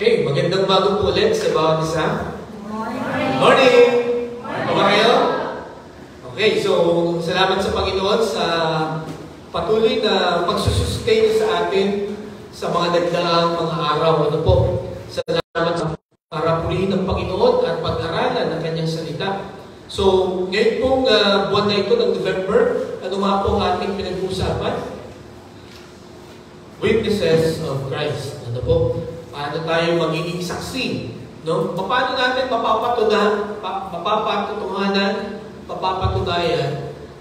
Okay, magandang bago po ulit sa bawat isa. Morning! Morning! Okay kayo? Okay, so salamat sa Panginoon sa patuloy na pagsusustain sa atin sa mga nagdaang mga araw. Ano po? Salamat sa para pulihin ng Panginoon at pag-aralan ng kanyang salita. So, ngayon pong buwan na ito ng November, ano nga po ang ating pinag-uusapan? Witnesses of Christ. Ano po? Paano tayo magiging saksi? No? Paano natin mapapatunayan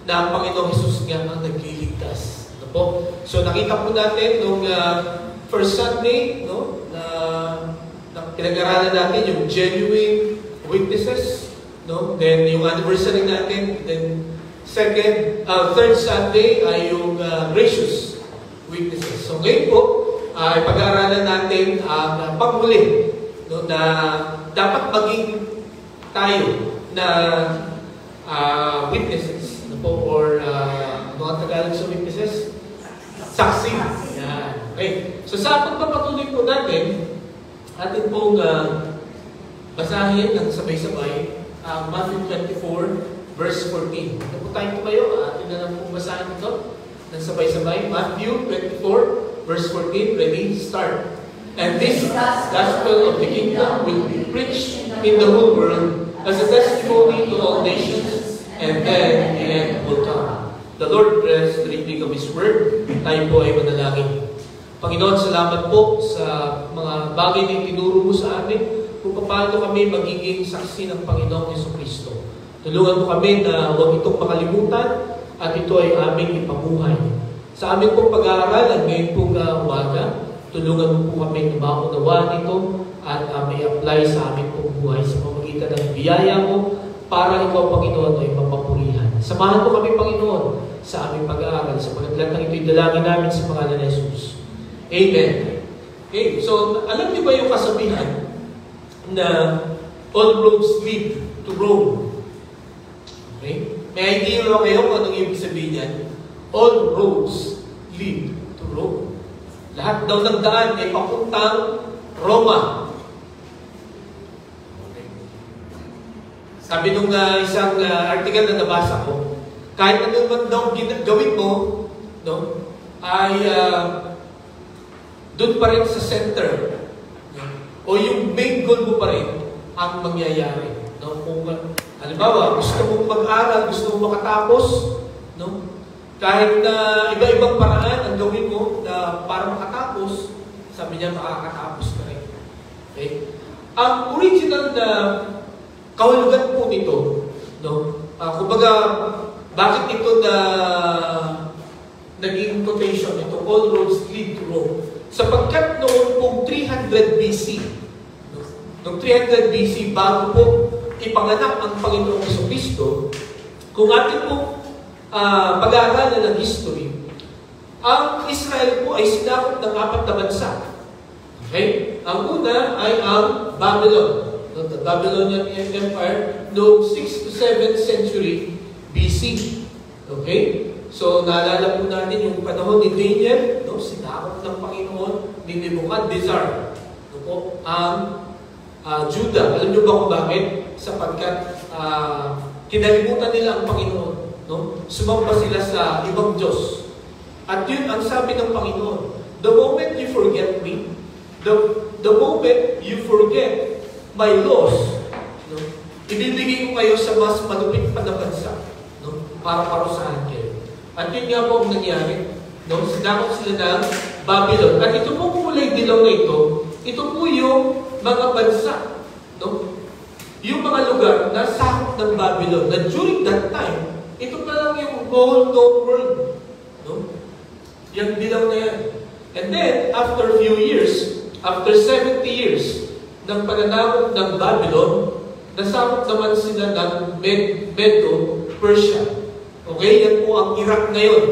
na ang Panginoong Hesus nga ang nagliligtas? Ano po? So nakita po natin nung first Sunday, no, na pinag-aralan natin yung genuine witnesses, no? Then yung anniversary natin, then third Sunday ay yung gracious witnesses. So ngayon po, pag-aaralan natin ang panghuli, no, na dapat maging tayo na witnesses, no po, or ano ang Tagalog sa witnesses? Saksi. Yan. Okay. So sa pagpapatuloy po natin, atin pong basahin ng sabay-sabay Matthew 24 verse 14. Ano po tayo kayo? Atin na lang pong basahin ito ng sabay-sabay. Matthew 24 verse 14, ready, start. And this gospel of the kingdom will be preached in the whole world as a testimony to all nations, and then the end will come. The Lord bless the reading of His Word. Tayo po ay manalangin. Panginoon, salamat po sa mga bagay na itinuro mo sa amin kung paano kami magiging saksi ng Panginoong Jesucristo. Tulungan mo kami na huwag itong makalimutan at ito ay aming ipamuhay. Sa aming pong pag-aaral ngayon pong umaga, tulungan mo po kami na maunawaan ito at may apply sa aming pong buhay sa pamamagitan ng biyaya mo para ikaw, Panginoon, ay mapapurihan. Samahan mo kami, Panginoon, sa aming pag-aaral sa pagkatlang ng ito'y dalangin namin sa pangalan ni Jesus. Amen. Okay, so alam niyo ba yung kasabihan na all roads lead to Rome? Okay? May idea ba kayo kung anong ibig sabihin yan? All roads lead to Rome. Lahat daw ng daan ay papuntang Roma. Okay. Sabi nung isang article na nabasa ko, kahit ano man daw gawin mo, no, ay doon pa rin sa center. No? O yung main goal mo pa rin ang mangyayari. No? Kung halimbawa, gusto mong mag-aral, gusto mong makatapos, no? Kahit na iba-ibang paraan ang gawin mo na para makatapos, sabi niya makakatapos ka rin. Okay? Ang original na kahulugan po nito, no? Kumbaga, bakit ito na naging quotation, ito, all roads lead to Rome? Sapagkat noon pong 300 BC, no? Noong 300 BC, bago po ipanganak ang Panginoong Jesucristo, kung atin po pag-aaralan ng history, ang Israel po ay sinakop ng 4 na bansa. Okay? Ang una ay ang Babylon. The Babylonian Empire noong 6th to 7th century BC. Okay? So, naalala po natin yung panahon ni Daniel, no? Sinakop ng Panginoon ni Nebuchadnezzar. No po, ang Judah. Alam niyo ba kung bakit? Sapagkat kinalimutan nila ang Panginoon. No? Sumamba sila sa ibang Diyos. At yun ang sabi ng Panginoon, the moment you forget me, the moment you forget my laws, no? Ibibigay ko kayo sa mas malupit pa na bansa, no? Para parusahan kayo. At yun nga po ang nangyari. No? Sinakop sila ng Babylon. At ito po kulay dilaw na ito po yung mga bansa, no? Yung mga lugar na sakop ng Babylon, na during that time, ito pa lang yung whole known world. No? Yung dilaw na yan. And then, after a few years, after 70 years, ng pananakop ng Babylon, nasakop naman sila ng Medo, Persia. Okay? Yan po ang Iraq ngayon.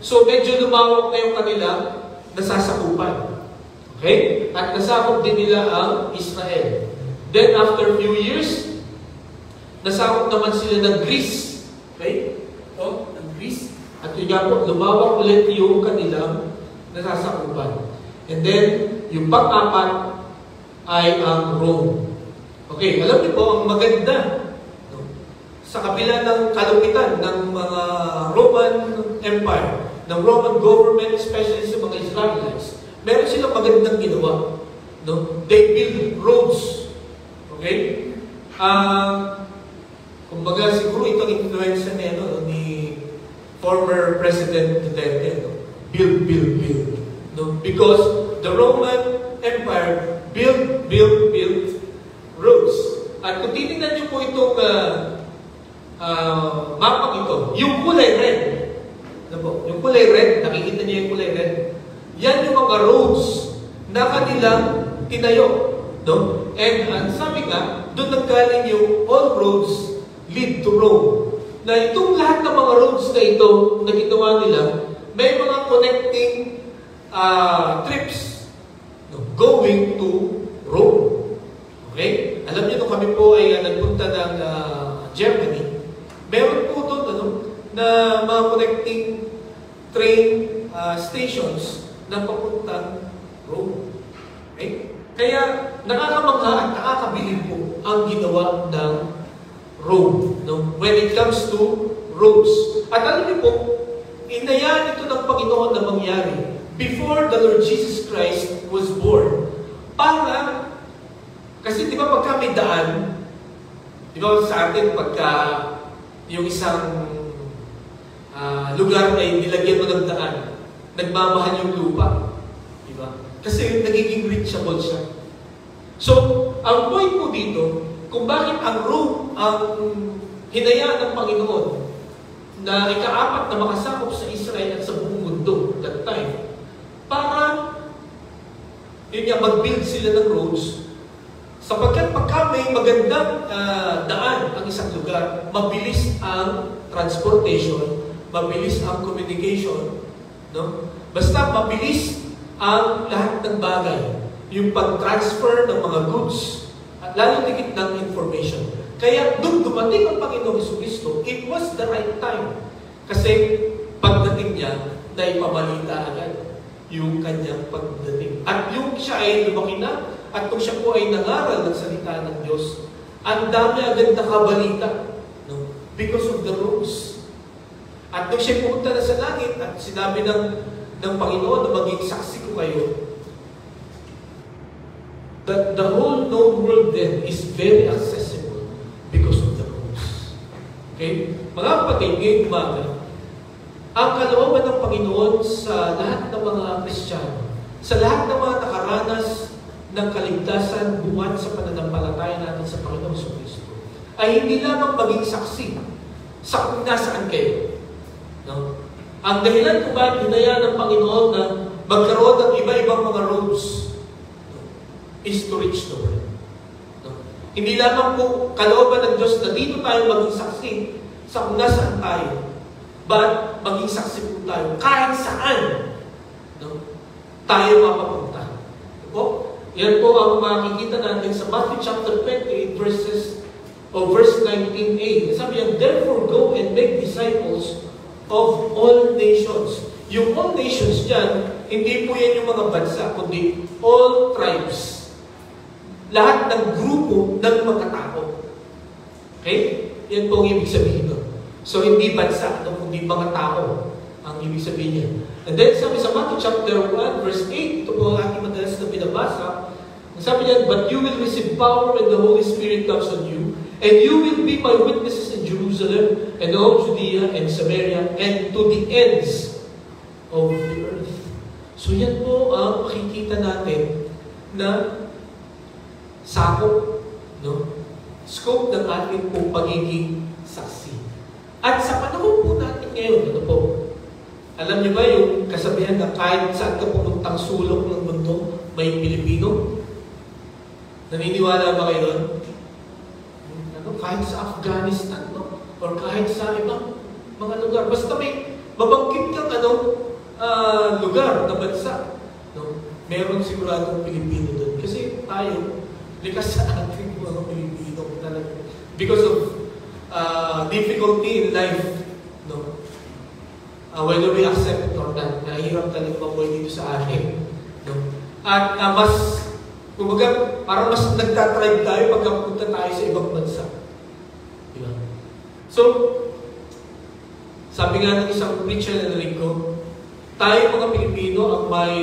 So, medyo lumawak na yung kanilang nasasakupan. Okay? At nasakop din nila ang Israel. Then, after a few years, nasakop naman sila ng Greece. Okay? So, ng Greece. At yun nga po, lumawak ulit yung kanilang nasasakupan. And then, yung pang-apat ay ang Rome. Okay, alam niyo po, ang maganda, no? Sa kabila ng kalupitan ng mga Roman Empire, ng Roman government, especially sa mga Israelites, meron silang magandang ginawa. No? They build roads. Okay? Kumbaga, siguro itong influensya ni former President Duterte. No? Build. No? Because the Roman Empire built roads. At kung titignan niyo po itong mapang ito, yung kulay red, ano po? Yung kulay red, nakikita niyo yung kulay red, yan yung mga roads na kanilang tinayo. No? And sabi nga, doon naggaling yung all roads lead to Rome. Na itong lahat ng mga roads na ito na ginawa nila, may mga connecting trips, no, going to Rome. Okay? Alam niyo, nung kami po ay nagpunta ng Germany, meron po doon na mga connecting train stations na papuntang Rome. Okay? Kaya nakakamangha at nakakabilib po ang ginawa ng Rome, no? When it comes to roads. At alam niyo po, inayaan ito ng Panginoon na mangyari before the Lord Jesus Christ was born. Para, kasi di ba pagka may daan, di ba sa atin pagka yung isang lugar ay nilagyan mo ng daan, nagmamahal yung lupa. Di ba? Kasi nagiging reachable siya. So, ang point po dito, kung bakit ang Rome ang hinayaan ng Panginoon na ikaapat na makasakop sa Israel at sa buong mundo that time, para yun nga, mag-build sila ng roads, sapagkat pagka may magandang daan ang isang lugar, mabilis ang transportation, mabilis ang communication, no? Basta mabilis ang lahat ng bagay, yung pag-transfer ng mga goods, at lalo tigit ng information. Kaya doon dumating ang Panginoong Jesucristo, it was the right time. Kasi pagdating niya, na ipabalita agad yung kanyang pagdating. At yung siya ay lumaki na, at kung siya po ay nangaral ng salita ng Diyos, ang dami agad nakabalita, no? Because of the roads. At nung siya pumunta na sa langit, at sinabi ng Panginoon na maging saksi ko kayo, that the whole known world then is very accessible because of the roads. Okay? Mga kapatid, ngayong umaga, ang kalooban ng Panginoon sa lahat ng mga Kristiyano, sa lahat ng mga nakaranas ng kaligtasan buwan sa pananampalataya natin sa Panginoong Jesucristo, ay hindi lamang maging saksi sa kung nasaan kayo. No? Ang dahilan kung bakit hinayaan ng Panginoon na magkaroon ng iba-ibang mga roads is to reach the world. No? Hindi lamang po kalooban ng Diyos na dito tayo maging saksi sa kung nasaan tayo, but maging saksi po tayo kahit saan, no, tayo mapapunta. Po? Yan po ang makikita natin sa Matthew chapter 28 verse 19a. Sabi yan, therefore go and make disciples of all nations. Yung all nations dyan, hindi po yan yung mga bansa, kundi all tribes. Lahat ng grupo ng mga tao. Okay? Yan po ang ibig sabihin doon. So, hindi bansa, kundi mga tao ang ibig sabihin niya. And then, sabi sa Matthew chapter 1, verse 8, ito po ang aking madalas na binabasa. Sabi niya, but you will receive power when the Holy Spirit comes on you, and you will be my witnesses in Jerusalem, and all Judea and Samaria, and to the ends of the earth. So, yan po ang makikita natin na sakop, no? Scope ng ating pong pagiging saksi. At sa panahon po natin ngayon, ano po? Alam niyo ba yung kasabihan na kahit saan ka pumuntang sulok ng mundo, may Pilipino? Naniniwala ba kayo doon? Ano, kahit sa Afghanistan, no? Or kahit sa ibang mga lugar. Basta may mabanggit kang lugar na bansa, no? Meron siguradong Pilipino doon. Kasi tayo, likas sa ating mga Pilipino talaga. Because of difficulty in life, no? Whether we accept it or not, nahihirap talaga mabuhay dito sa atin. No? At mas Kumbaga, parang mas nagtatribe tayo pagkapunta tayo sa ibang bansa. Diba? So, sabi nga ng isang preacher na narinig ko, tayo mga Pilipino ang may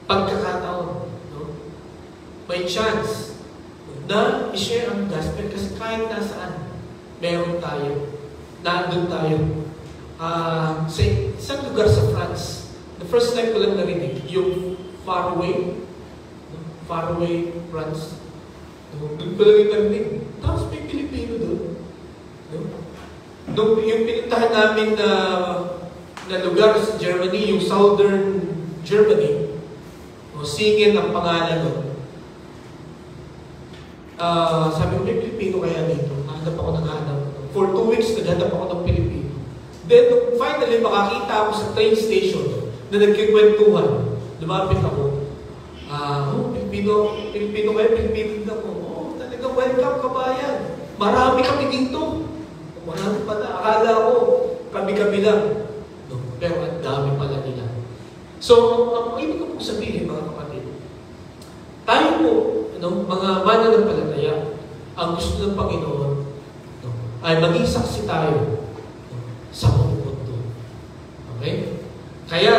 pagkakataon, no? May chance na i-share ang gospel kasi kahit nasaan, meron tayo, nandun tayo. Sa isang lugar sa France, the first time ko lang narinig, yung Faraway France. Doon ko lang yung narinig. Tapos may Pilipino doon. Yung pinuntahan namin na lugar sa Germany, yung Southern Germany, Singen ang pangalan doon. Sabi ko, may Pilipino kaya dito. Naghanap ako naghanap. For 2 weeks, naghanap ako ng Pilipino. Then, finally, makakita ako sa train station na nagkikwentuhan. Lumapit ako. Pilipino kayo, Pilipino din ako. Talagang welcome kabayan. Marami kami dito. Marami pala. Akala ko, kami-kami lang. No, pero ang dami pala nila. So, ang ibig ko po sabihin, mga kapatid, tayo po, mga mananampalataya, ang gusto ng Panginoon, ay maging saksi tayo sa buong mundo. Okay? Kaya,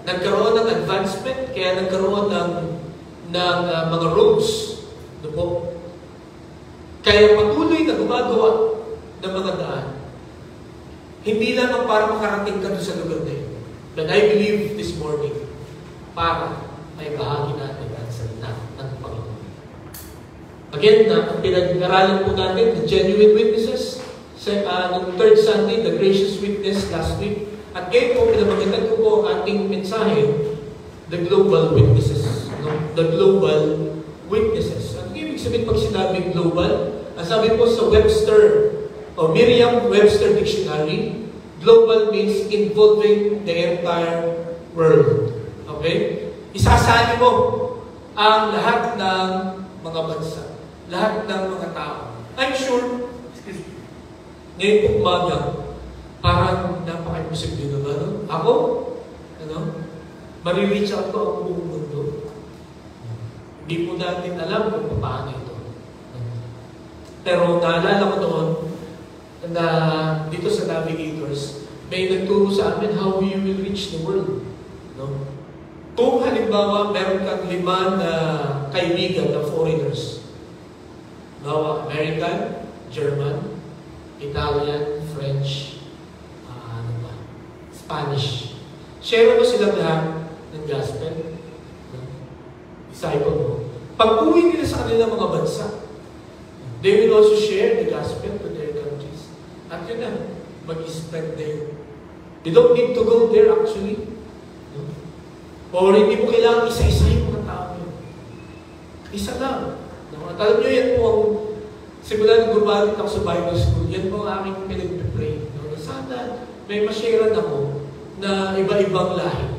nagkaroon ng advancement, kaya nagkaroon ng mga roads. Po. Kaya patuloy na gumagawa ng mga daan. Hindi lang para makarating ka sa lugar na yun. But I believe this morning, para may bahagi natin ang salita ng Panginoon. Again, ang pinag-aralan po natin, the genuine witnesses, nung third Sunday, the gracious witness last week. At ngayon po, pinamagitan ko po ang ating mensahe, the global witnesses. The global witnesses. Ang ibig sabihin pag sinabing global, ang sabi po sa Webster, o Merriam-Webster Dictionary, global means involving the entire world. Okay? Isasali mo ang lahat ng mga bansa, lahat ng mga tao. I'm sure, ngayon po umaga, parang napaka-imposible naman. Ako, marireach out ko ang buong mundo. Hindi po natin alam kung paano ito. Pero naalala ko noon, na dito sa Navigators, may nagturo sa amin how we will reach the world. Kung halimbawa, meron kang 5 na kaibigan na foreigners. American, German, Italian, French, Spanish. Share mo silang lahat ng gospel. Disciple mo. Pag uwi nila sa kanilang mga bansa, they will also share the gospel to their countries. At yun na, mag-spread there. They don't need to go there actually. Or hindi mo kailangan isa-isa yung mga tao yun. Isa lang. At alam nyo, yan po ang simula ng gumamit ako sa Bible School, yan po ang aking pinag-pray. Sana may ma-sharean ako na iba-ibang lahi.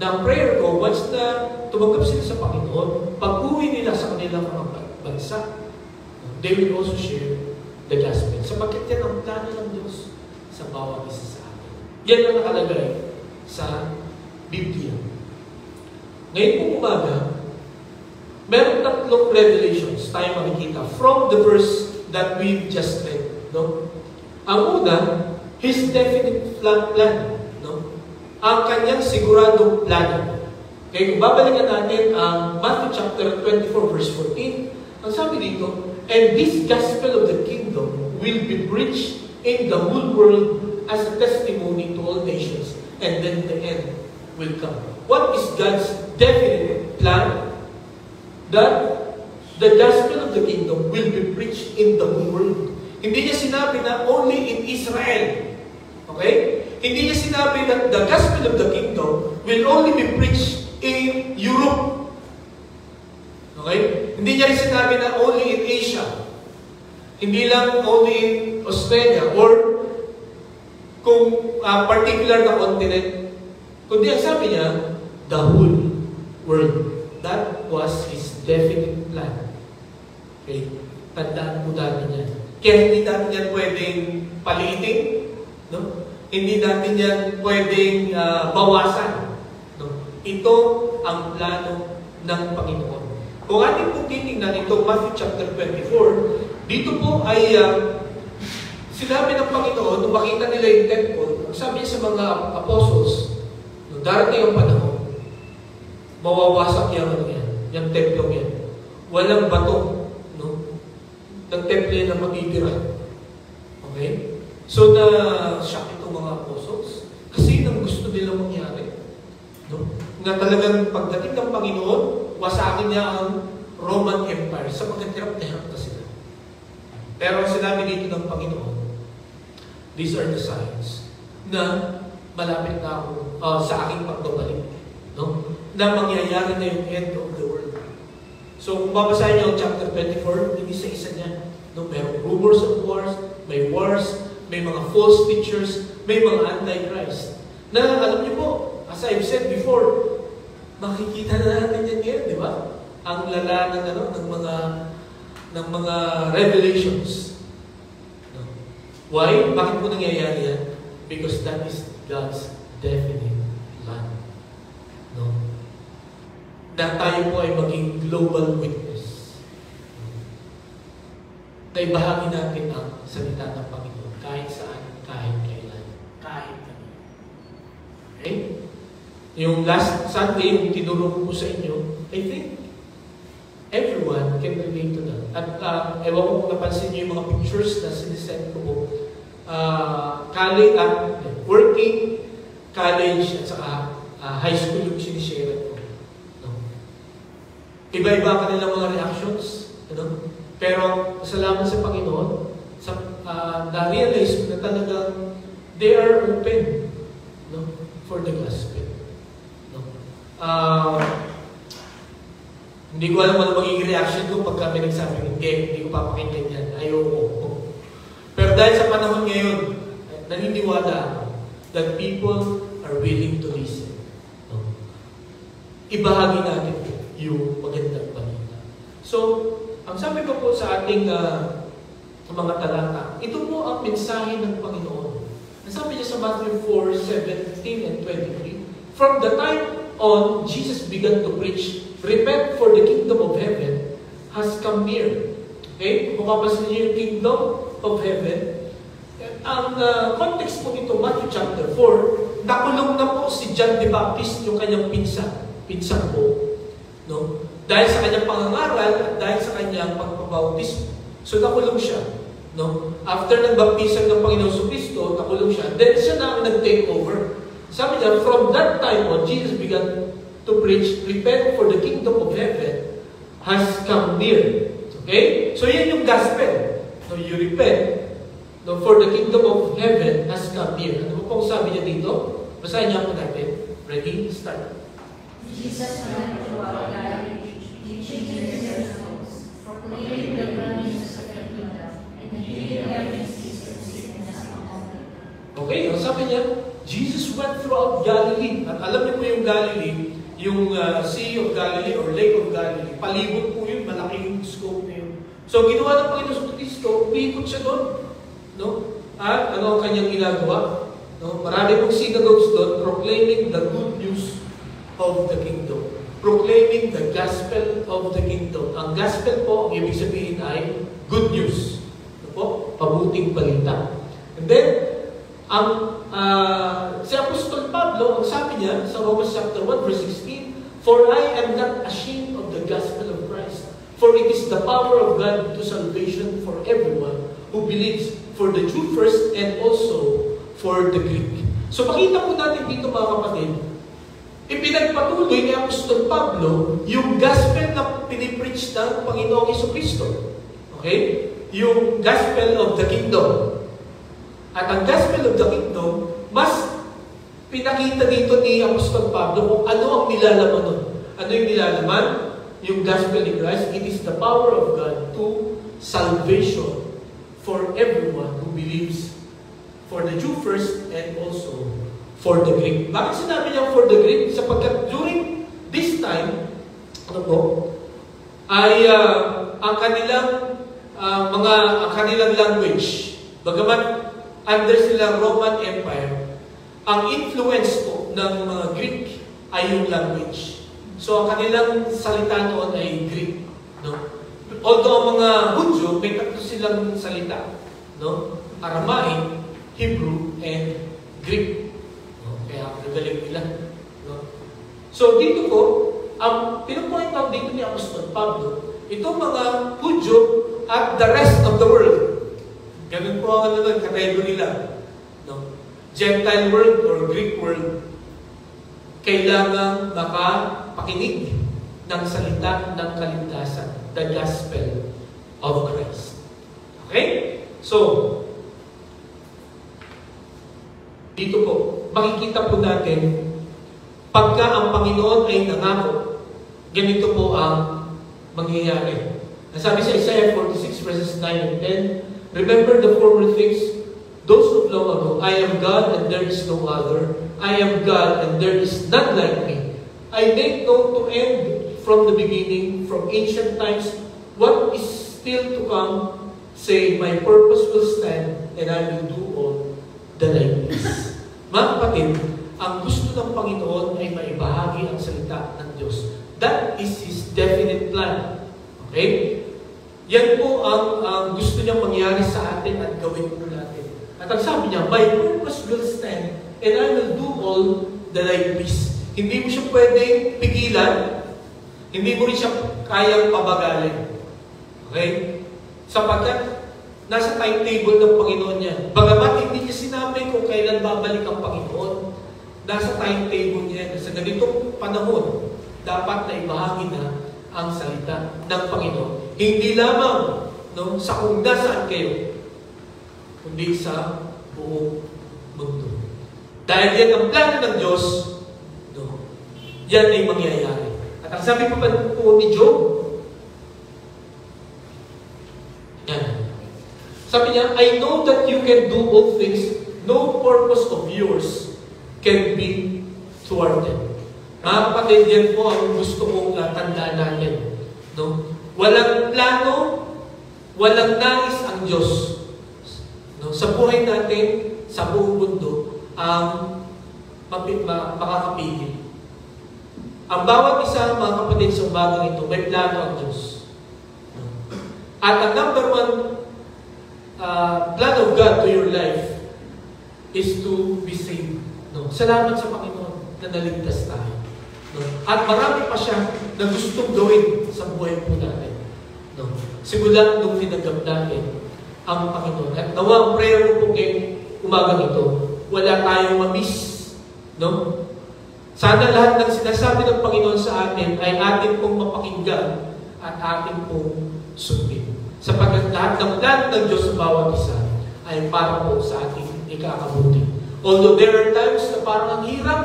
Na ang prayer ko, once na tumanggap sila sa Panginoon, pag-uwi nila sa kanilang mga bansa, they will also share the gospel. Sapagkat yan ang plano ng Diyos sa bawat isa sa atin. Yan ang nakalagay sa Biblia. Ngayon po umaga, meron 3 revelations tayo makikita from the verse that we've just read. Ang una, His definite plan. Ang kanyang siguradong plano. Kaya kung babalikan natin ang Matthew chapter 24 verse 14, ang sabi dito, and this gospel of the kingdom will be preached in the whole world as a testimony to all nations, and then the end will come. What is God's definite plan? That the gospel of the kingdom will be preached in the whole world. Hindi niya sinabi na only in Israel. Okay? Hindi niya sinabi that the gospel of the kingdom will only be preached in Europe. Okay? Hindi niya rin sinabi na only in Asia. Hindi lang only in Australia or kung particular na continent. Kundi ang sabi niya, the whole world. That was His definite plan. Okay? Tandaan po natin yan. Kaya hindi natin yan pwedeng paliitin. Hindi natin yan pwedeng bawasan. Ito ang plano ng Panginoon. Kung ating pong titingnan ito, Matthew chapter 24, dito po ay sinabi ng Panginoon, nung makita nila yung temple, sabi niya sa mga apostles, nung darating ang panahon, mawawasak yung temple yan. Walang bato, no? Ng temple yan na matitira. Okay? So, na-shock itong mga apostles, kasi nang gusto nilang mangyari. No? Na talagang pagdating ng Panginoon, wasakin niya ang Roman Empire sapagkat hirap na sila. Pero sinabi dito ng Panginoon, these are the signs na malapit na ako sa aking pagbabalik. No? Na mangyayari na yung end of the world. So kung babasahin niyo ang chapter 24, hindi sa isa niya. No? Mayroong rumors of wars, may mga false teachers, may mga antichrist. Na alam niyo po, as I've said before, makikita na natin yan ngayon, di ba? Ang lala ng mga revelations. No? Why? Bakit po nangyayari yan? Because that is God's definite plan. No? Na tayo po ay maging global witness. Na ibahagi natin ang salita ng Panginoon kahit saan, kahit kailan, kahit kami. Okay? Yung last Sunday, yung tinuro ko sa inyo, I think everyone can relate to that. At ewan ko kung napansin niyo yung mga pictures na sinisend ko po. Working, college, at saka high school yung sinishare ko. No? Iba-iba kanilang mga reactions. Ano? Pero salamat sa Panginoon, na-realize ko na talagang they are open, no, for the gospel. No? Hindi ko alam ano magiging reaction ko pag kami nagsabi, hindi ko papakinggan yan, ayoko. Pero dahil sa panahon ngayon, naniniwala ako that people are willing to listen. No? Ibahagi natin yung magandang balita. So, ang sabi ko po sa ating mga talata, ito po ang mensahe ng Panginoon. Nasabi niya sa Matthew 4:17 and 23, from the time on, Jesus began to preach, repent for the kingdom of heaven has come near. Okay? Kung kapasin niyo yung kingdom of heaven, ang context po nito, Matthew chapter 4, nakulong na po si John the Baptist, yung kanyang pinsan po. No? Dahil sa kanyang pangangaral at dahil sa kanyang pagpabautismo. So nakulong siya. No? After ng baptism ng Panginoon Kristo, nakulong siya. Then siya na ang nag-take over. Sabi niya, from that time on, Jesus began to preach, repent for the kingdom of heaven has come near. Okay? So yan yung gospel. So you repent, no, for the kingdom of heaven has come near. Ano po sabi niya dito? Basahin niya po natin. Ready? Start. Jesus went throughout Galilee, teaching in their synagogues, proclaiming the good news of the kingdom, and healing every sickness among them. Okay, ang sabi niya, Jesus went throughout Galilee. At alam niyo po yung Galilee, yung Sea of Galilee or Lake of Galilee. Palibot po yun, malaking scope na yun. So, ginawa ng Panginoon Kristo, umiikot siya doon. No? At ano ang kanyang ginagawa? No? Marami pong synagogues doon, proclaiming the good news of the kingdom. Proclaiming the gospel of the kingdom. Ang gospel po, ang ibig sabihin ay good news. Ano po? Pabuting balita. And then, si Apostol Pablo, ang sabi niya sa Romans chapter 1 verse 16, for I am not ashamed of the gospel of Christ, for it is the power of God to salvation for everyone who believes, for the Jew first and also for the Greek. So makita po natin dito mga kapatid, ipinagpatuloy ni Apostol Pablo yung gospel na pinipreach ng Panginoong Jesucristo. Okay? Yung gospel of the kingdom. At ang gospel of the kingdom, mas pinakita dito ni Apostol Pablo kung ano ang nilalaman nun. Ano yung nilalaman? Yung gospel ni Christ, it is the power of God to salvation for everyone who believes, for the Jew first and also for the Greek. Bakit sinabi niya for the Greek? Sapagkat during this time, ano po, ay ang kanilang language, bagamat under silang Roman Empire, ang influence po ng mga Greek ay yung language. So, ang kanilang salita noon ay Greek. No? Although ang mga Hudyo, may tatlo silang salita. No? Aramaic, Hebrew, and Greek. No? Kaya nagaling nila. No? So, dito po, ang pinupoint out dito ni Apostol Pablo, itong mga Hudyo at the rest of the world. Ganun po ang category nila. No? Gentile world or Greek world. Kailangan makapakinig ng salita ng kaligtasan, the gospel of Christ. Okay? So, dito po, makikita po natin, pagka ang Panginoon ay nangako, ganito po ang mangyayari. Nasabi sa Isaiah 46 verses 9 and 10, remember the former things, those of long ago, I am God and there is no other. I am God and there is none like me. I made known to end from the beginning, from ancient times, what is still to come, say, my purpose will stand and I will do all that I please. Mga kapatid, ang gusto ng Panginoon ay maibahagi ang salita ng Diyos. That is His definite plan. Okay? Yan po ang gusto niyang mangyari sa atin at gawin po natin. At ang sabi niya, my purpose will stand and I will do all that I please. Hindi mo siya pwedeng pigilan, hindi mo rin siya kayang pabagalin. Okay? Sapagkat nasa timetable ng Panginoon niya. Bagamat hindi niya sinabi kung kailan babalik ang Panginoon, nasa timetable niya. Sa ganitong panahon, dapat na ibahagi na ang salita ng Panginoon. Hindi lamang sa kung nasaan kayo, kundi sa buong mundo. Dahil yan ang plano ng Diyos, yan ay mangyayari. At ang sabi pa po ni Job, yan. Sabi niya, I know that you can do all things, no purpose of yours can be thwarted. Mga kapatid, yan po ang gusto kong tandaan natin. No? Walang plano, walang nais ang Diyos. No? Sa buhay natin, sa buong mundo, ang makakapigil. Ang bawat isa, mga kapatid, sa umagang ito, may plano ang Diyos. No? At ang number one plan of God to your life is to be saved. No? Salamat sa Panginoon na naligtas tayo. No? At marami pa siya na gustong gawin sa buhay po natin. No? Simula nung tinanggap natin ang Panginoon. At nawa ang prayer ko po ngayong umagang ito, wala tayong ma-miss. No? Sana lahat ng sinasabi ng Panginoon sa atin ay atin pong mapakinggan at atin pong sundin. Sapagkat lahat ng plan ng Diyos sa bawat isa ay para po sa ating ikakabuti. Although there are times na parang ang hirap,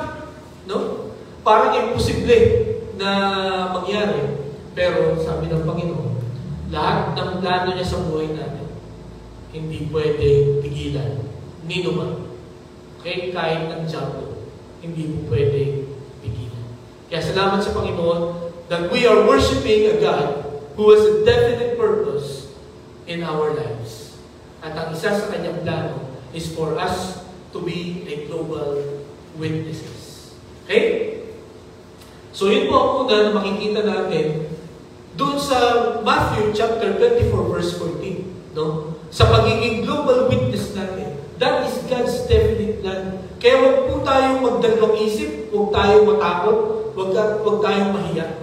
no? Parang imposible na mangyari. Pero sabi ng Panginoon, lahat ng plano niya sa buhay natin, hindi pwede tigilan. Ni naman. Okay? Kahit ng diablo, hindi mo pwede tigilan. Kaya salamat sa Panginoon that we are worshiping a God who has a definite purpose in our lives. At ang isa sa kanyang plano is for us to be a global witnesses. Okay? So yun po ang una na makikita natin doon sa Matthew chapter 24 verse 14. No? Sa pagiging global witness natin. That is God's definite plan. Kaya huwag po tayong magdalawang isip, huwag tayong matakot, huwag tayong mahiya.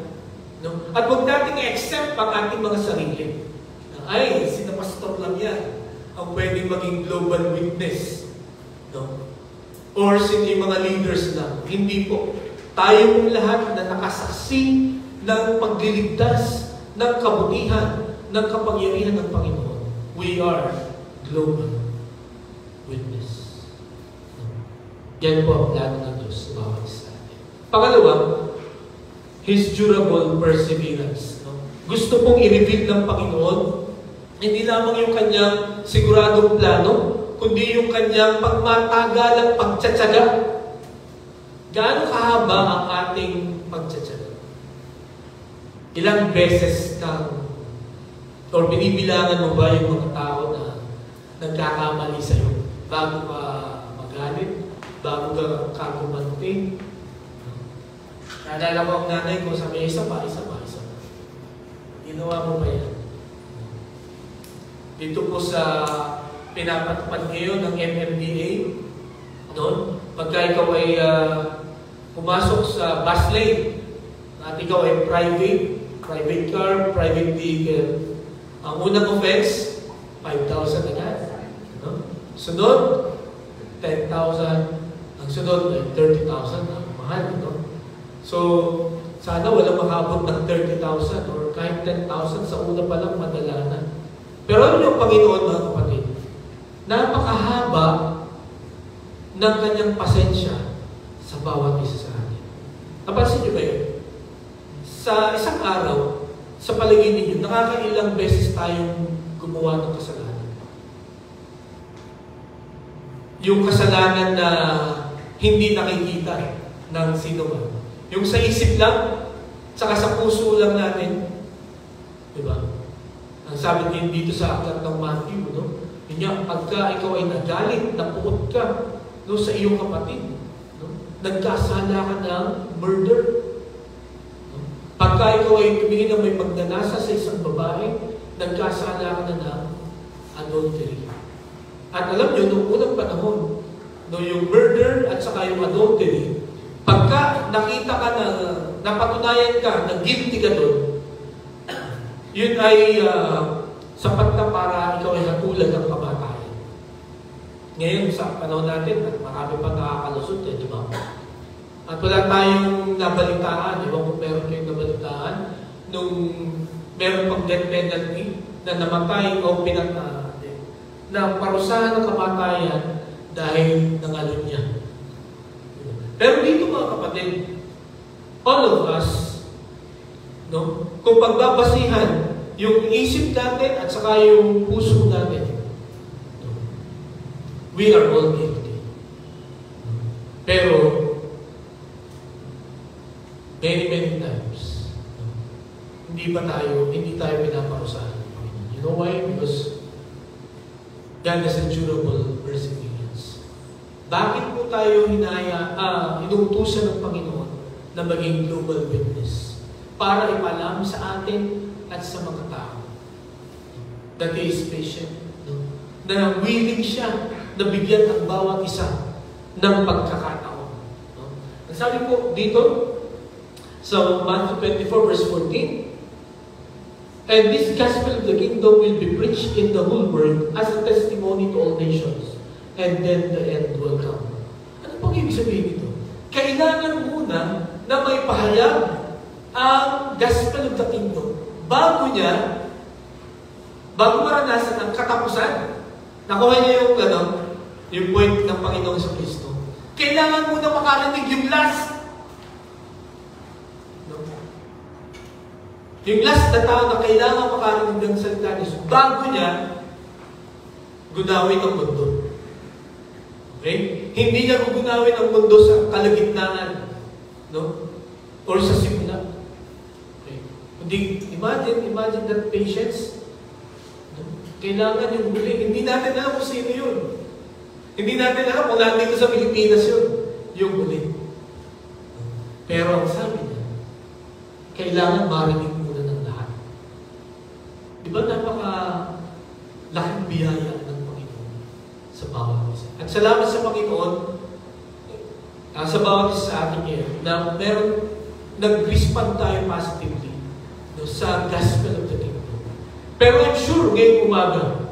No? At huwag natin i-accept ang ating mga sarili. Ay, sina pastor lang yan ang pwedeng maging global witness. No? Or sino yung mga leaders lang. Hindi po. Tayo pong lahat na nakasaksi ng pagliligtas, ng kabutihan, ng kapangyarihan ng Panginoon. We are global witness. Yan po ang plano ng Diyos sa bawat isa natin. Pangalawa, His durable perseverance. No? Gusto pong i-reveal ng Panginoon, hindi lamang yung kanyang siguradong plano, kundi yung kanyang pagmatagalang pagtsatsaga. Gaano kahaba ang ating pagtsatsaga? Ilang beses kang, or binibilangan mo ba yung mga tao na nagkakamali sa'yo bago ka magalit, bago ka gumanti? Naalala ko ang nanay ko, sabi, isa pa. Ginawa mo ba yan? Dito po sa pinapatupad ngayon ng MMDA, noon, pagka ikaw ay pumasok sa bus lane, at ikaw ay private car, private vehicle, ang unang offense, 5,000 agad. No? Sunod, 10,000. Ang sunod ay 30,000. Mahal, no? So, sana walang makabot ng 30,000 or kahit 10,000 sa una pa lang madala na. Pero ano yung Panginoon, mga kapatid? Napakahaba ng kanyang pasensya sa bawat isa sa atin. Napansin niyo ba yun? Sa isang araw, sa paligid ninyo, nakakailang beses tayong gumawa ng kasalanan. Yung kasalanan na hindi nakikita ng sino man. Yung sa isip lang, saka sa puso lang natin. Diba? Ang sabi din dito sa aklat ng Matthew, no? Yun nga, pagka ikaw ay nagalit, napuot ka, no, sa iyong kapatid, no? Nagkasala ka ng murder. No? Pagka ikaw ay tumingin na may magnanasa sa isang babae, nagkasala ka na ng adultery. At alam nyo, noong unang panahon, no, yung murder at saka yung adultery, pagka nakita ka na, napatunayan ka, na guilty ka doon, yun ay sapat na para ikaw ay hatulan ng kamatayan. Ngayon, sa panahon natin, at marami pa nakakalusot, di ba? At wala tayong nabalitaan, di ba kung meron kayong nabalitaan, nung meron pang death penalty, na namatay o na parusahan ng kamatayan dahil nangalun niya. Pero dito mga kapatid, all of us, no, kung pagbabasihan yung isip natin at saka yung puso natin, no, we are all guilty. Pero, many times, no, hindi tayo pinaparusahan. You know why? Because God has a durable perseverance. Bakit po tayo inuutusan ng Panginoon na maging global witness? Para ipalam sa atin at sa mga tao that He is patient, no? Na willing siya na bigyan ang bawat isa ng pagkakataon. No? Ang sabi po dito sa Matthew 24 verse 14, "And this gospel of the kingdom will be preached in the whole world as a testimony to all nations, and then the end will come." Ano pong ibig sabihin nito? Kailangan muna na may pahayag ang gospel of the kingdom bago maranasan ang katapusan. Nakuha niya yung point ng Panginoon sa Kristo. Kailangan muna makarinig yung last. Yung last na tao na kailangan makarinig ng salita ni Jesus bago niya gunawin ang mundo. Okay? Hindi niya gugunawin ang mundo sa kalagitnaan, no? Or sa simula. Okay? Imagine that patience. No? Kailangan yung huli. Hindi natin alam kung sino yun. Hindi natin alam kung nandito sa Pilipinas yun. Yung huli. Pero ang sabi niya, kailangan marinig muna ng lahat. Di ba napaka-laking biyaya ng Panginoon sa bawat isa? At salamat sa Panginoon sa bawat isa sa atin ngayon na meron nag-respond tayo positively, no, sa gospel of the kingdom. Pero I'm sure ngayong umaga,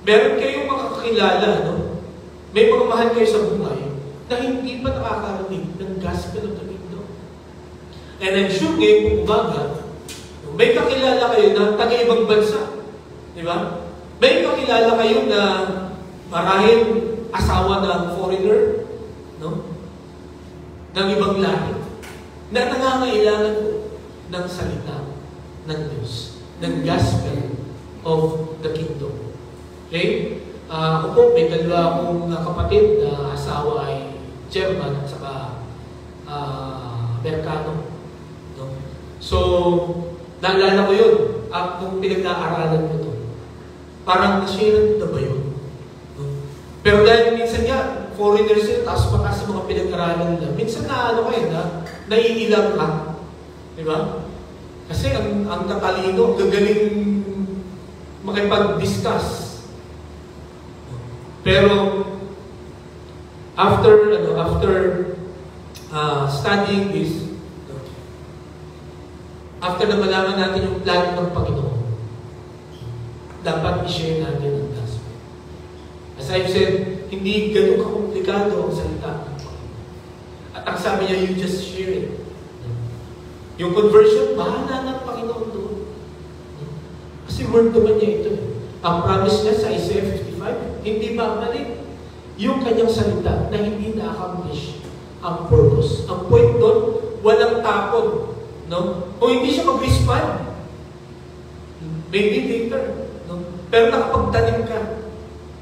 meron kayong makakakilala, no? May mga mahal kayo sa buhay na hindi pa nakakarinig ng gospel of the kingdom. And I'm sure ngayong umaga, may kakilala kayo na taga-ibang bansa. Di ba? May kakilala kayo na marahil asawa ng foreigner, no? Ng ibang lahi, na nangangailangan ng salita ng Diyos, ng gospel of the kingdom. Okay? Ako po, may dalawa akong kapatid na asawa ay German at saka Amerikano. No? So, naalala ko yun kung pinag-aaralan ko ito. Parang na-share na ba yun? No? Pero dahil minsan nga, foreigners yun, tapos maka sa mga pinag-aaralan nila, minsan na ano kayo na, naiilang ka. Di ba? Kasi ang tatalino, gagaling makipag-discuss. Pero, after studying this, after na malaman natin yung plano ng Panginoon, dapat i-share natin ang gospel. As I've said, hindi ganun kakomplikado ang salita ng Panginoon. At ang sabi niya, you just share it. Yung conversion, bahala ng Panginoon doon. Kasi word naman niya ito. Ang promise niya sa Isaiah 55, hindi babalik yung kanyang salita na hindi na-accomplish ang purpose. Ang point doon, walang tapon. No? Kung hindi siya mag-respond, maybe later. No? Pero nakapagtanim ka.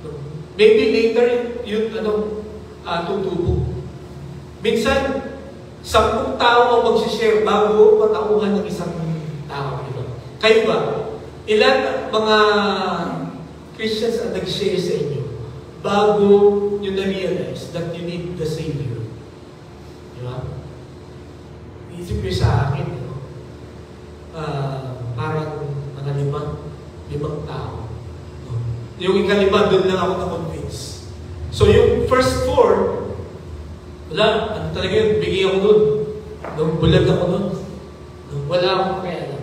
No? Maybe later, yun, tutubo. Minsan, 10 tao ang mag-share bago matauhan ng isang tao. Diba? Kayo ba? Ilan mga Christians ang nag-share sa inyo bago you na-realize that you need the Savior? Diba? Isip ko sa akin, parang mga 5 tao. No? Yung ika-5, doon lang ako na-convince. So yung first 4, wala, ano talaga yun, bigay ako doon. Bulag ako doon. Wala akong pakialam.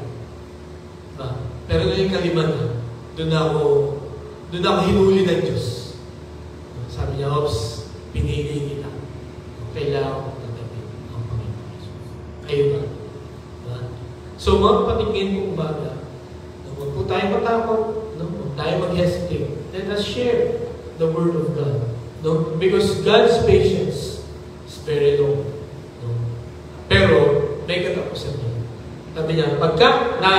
Diba? Pero nung yung 5 na, doon ako hinuli ng Diyos. Sabi niya, Ops, pinili nila. Kailangan ko nagdating ang Panginoon. Kayo ba? Diba? So mga kapatid ngayon kong umaga, huwag po tayo matakot, huwag tayo mag-hesitate. Let us share the Word of God. No? Because God's patience is very long. No? Pero, may katapusan niya. Sabi niya, pagka na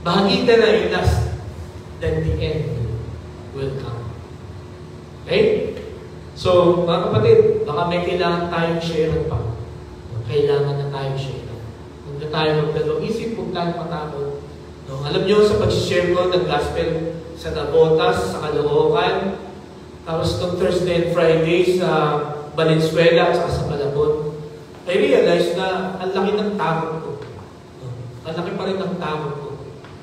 bahagitan na yung last, then the end will come. Okay? So, mga kapatid, baka may kailangan tayong share pa. Kailangan na tayong share. Huwag na tayo magdalong isip, huwag tayo matakot. No? Alam niyo, sa pag-share ko ng gospel sa Navotas, sa Caloocan, tapos noong Thursday and Friday sa Valenzuela at sa Malabon, I realized na ang laki ng takot ko. Ang laki pa rin ng takot ko.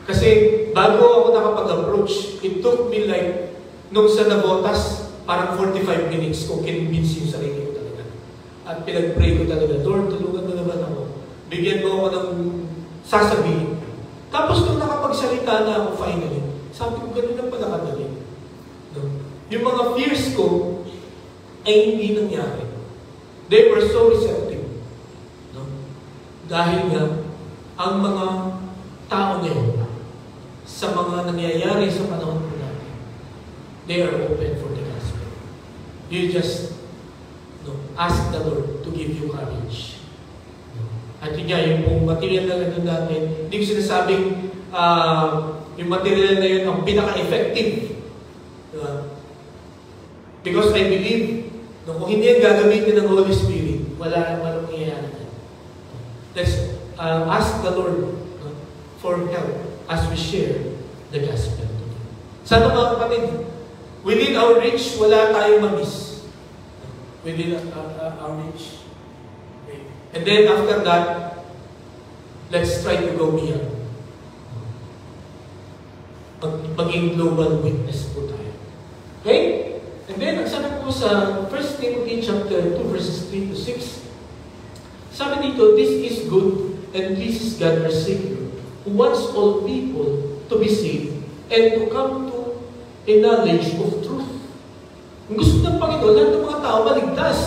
Kasi bago ako nakapag-approach, it took me like, nung sa Navotas, parang 45 minutes kung kinvince yung sarili ko talaga. At pinag-pray ko talaga, Lord, tulungan mo naman ako. Bigyan mo ako ng sasabihin. Tapos nung nakapagsalita na ako finally, sabi ko, ganun lang pala kadali. No? Yung mga fears ko ay hindi nangyari. They were so receptive. No? Dahil nga, ang mga tao ngayon, sa mga nangyayari sa panahon ko natin, they are open for the gospel. You just ask the Lord to give you courage. At yun nga, yung pong material na nandun natin, hindi ko sinasabing yung material na yun ang pinaka-effective. Diba? Because I believe, kung hindi yan gagamitin ng Holy Spirit, wala mangyayari. Let's ask the Lord for help as we share the gospel. Sana mga kapatid, within our reach, wala tayong ma-miss. Within our reach. Okay. And then after that, let's try to go beyond. Maging global witness po tayo. Okay? And then, sabi po sa 1 Timothy chapter 2, verses 3 to 6, sabi dito, this is good and pleases God our Savior, who wants all people to be saved and to come to a knowledge of truth. Ang gusto ng Panginoon, lahat ng mga tao maligtas.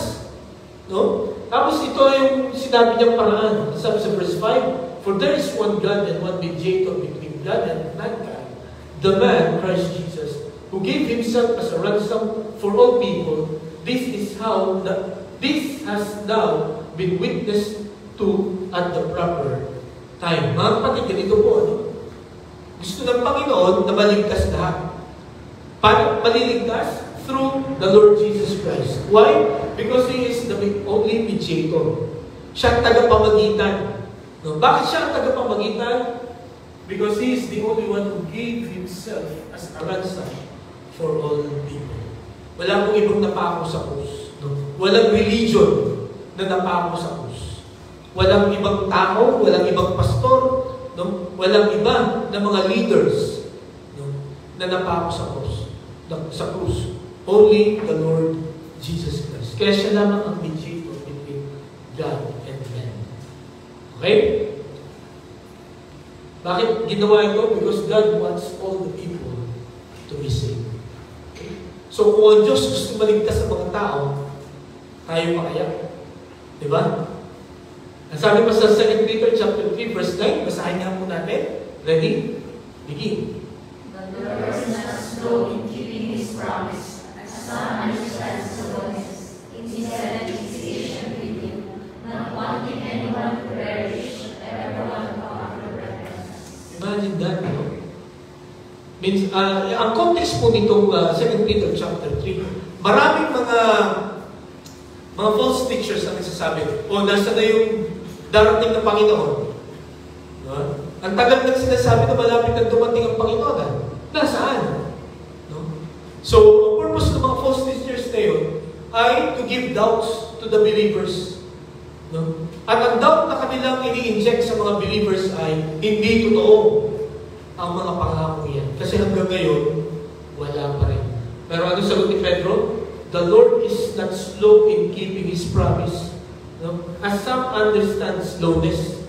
No? Tapos ito yung sinabi niyang paraan. Sabi sa verse 5, for there is one God and one mediator between God and mankind, the man, Christ Jesus, who gave himself as a ransom for all people. This has now been witnessed to at the proper time. Mga kapatid, ganito po, gusto ng Panginoon na maligtas lahat. Paano maliligtas? Through the Lord Jesus Christ. Why? Because He is the only mediator. Siya ang tagapamagitan. No? Bakit siya ang tagapamagitan? Because He is the only one who gave Himself as a ransom for all people. Wala pong ibang napako sa krus. No? Walang religion na napako sa krus. Walang ibang tao, walang ibang pastor, no? Walang iba na mga leaders, no? Na napako sa krus. Only the Lord Jesus Christ. Kaya siya lamang ang mediator between God and man. Okay? Bakit ginawa ito? Because God wants all the people to be saved. Okay? So kung ang Diyos gusto maligtas sa mga tao, tayo pa kaya? Diba? Ang sabi pa sa 2 Peter chapter 3 verse 9, basahin nga po natin. Ready? Begin. The Lord is not slow in keeping His promise, as some understand slowness. Instead, He is patient with you, not wanting anyone to perish, but everyone to come to repentance. Imagine that, no? Means, ang context po nitong 2 Peter chapter 3, maraming mga false teachers ang nagsasabi, nasa na yung darating na Panginoon. No? Ang tagal nang sinasabi na malapit na dumating ang Panginoon. Nasaan? No? So, ang purpose ng mga false teachers na yun ay to give doubts to the believers. No? At ang doubt na kanilang ini-inject sa mga believers ay hindi totoo ang mga pangako yan. Kasi hanggang ngayon, wala pa rin. Pero ano sagot ni Pedro? The Lord is not slow in keeping His promise. No? As some understand slowness,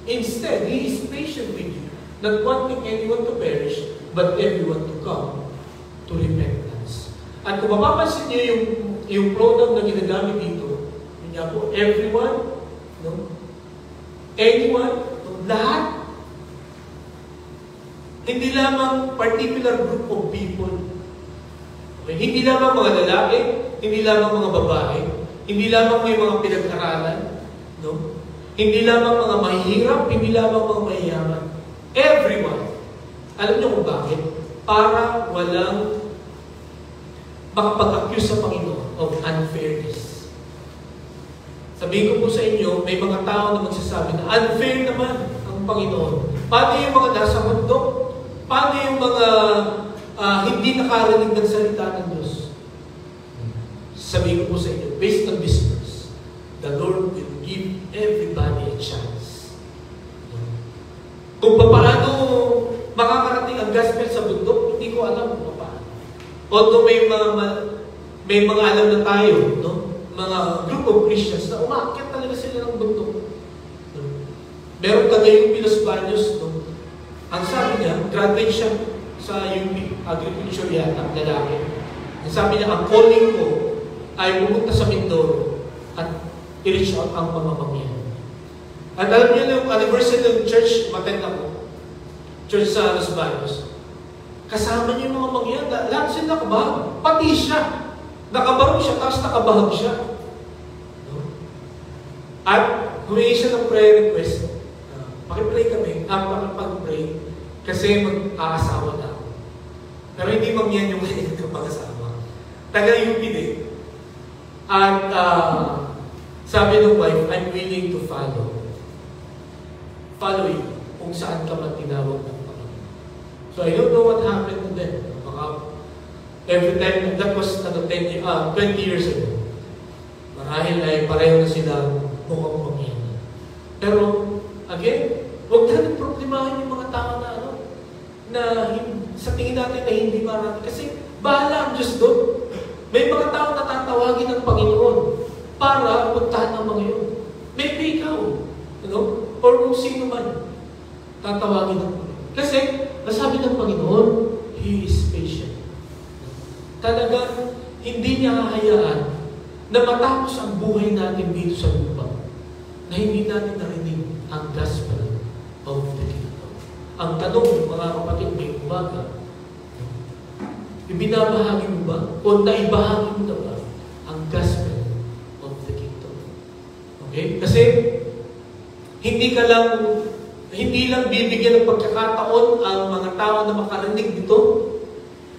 instead, He is patient with you, not wanting anyone to perish, but everyone to come to repentance. At kung mapapansin niyo yung pronoun na ginagamit dito, yun nga po, everyone, no? Anyone, no? Lahat. Hindi lamang particular group of people. Okay? Hindi lamang mga lalaki, hindi lamang mga babae, hindi lamang may mga pinag-aralan, no? Hindi lamang mga mahihirap, hindi lamang mga mahiyaman. Everyone. Alam niyo kung bakit? Para walang makapag-accuse sa Panginoon of unfairness. Sabihin ko po sa inyo, may mga tao na magsasabi na unfair naman ang Panginoon. Paano yung mga nasa mundo? Paano yung mga hindi nakarinig ng salita ng Diyos? Sabihin ko po sa inyo, based on this verse, the Lord will give everybody a chance. Kung paano makakarating ang gospel sa bundok, hindi ko alam kung paano. Although may mga alam na tayo, no? Mga group of Christians na umakyat talaga sila ng bundok. Meron kagayong Pilos Baños, no? Ang sabi niya, graduate siya sa UP, agriculture yata, lalaki. Ang sabi niya, ang calling ko ay pumunta sa Mindoro at i-reach out ang mamamangyan. At alam niyo yung anniversary ng church, matend ako. Church sa Los Baños. Kasama niyo yung mga mangyan, lahat sila nakabahag. Pati siya. Nakabarong siya, tapos nakabahag siya. No? At humingi siya ng prayer request. Pakipray kami, pakipag-pray, kasi mag-aasawa na ako. Pero hindi mangyan yung kanyang pag-asawa. Taga-UP din. At sabi ng wife, I'm willing to follow. Follow you kung saan ka man tinawag ng Panginoon. So I don't know what happened to them. Every time, that was 20 years ago. Marahil ay pareho na sila mukhang mangyan. Pero, again, huwag natin problemahin yung mga tao na sa tingin natin na hindi marami. Kasi bahala ang Diyos doon. May mga tao na tatawagin ng Panginoon para puntahan ng mga yun. Maybe ikaw, or kung sino man, tatawagin ng Panginoon. Kasi, nasabi ng Panginoon, He is patient. Talagang, hindi niya hahayaan na matapos ang buhay natin dito sa lupa na hindi natin narinig ang gospel of the kingdom. Ang tanong, mga kapatid, may umaga, ibinabahagi mo ba? O naibahagi mo na ba ang gospel of the kingdom? Okay? Kasi, hindi lang bibigyan ng pagkakataon ang mga tao na makarinig dito,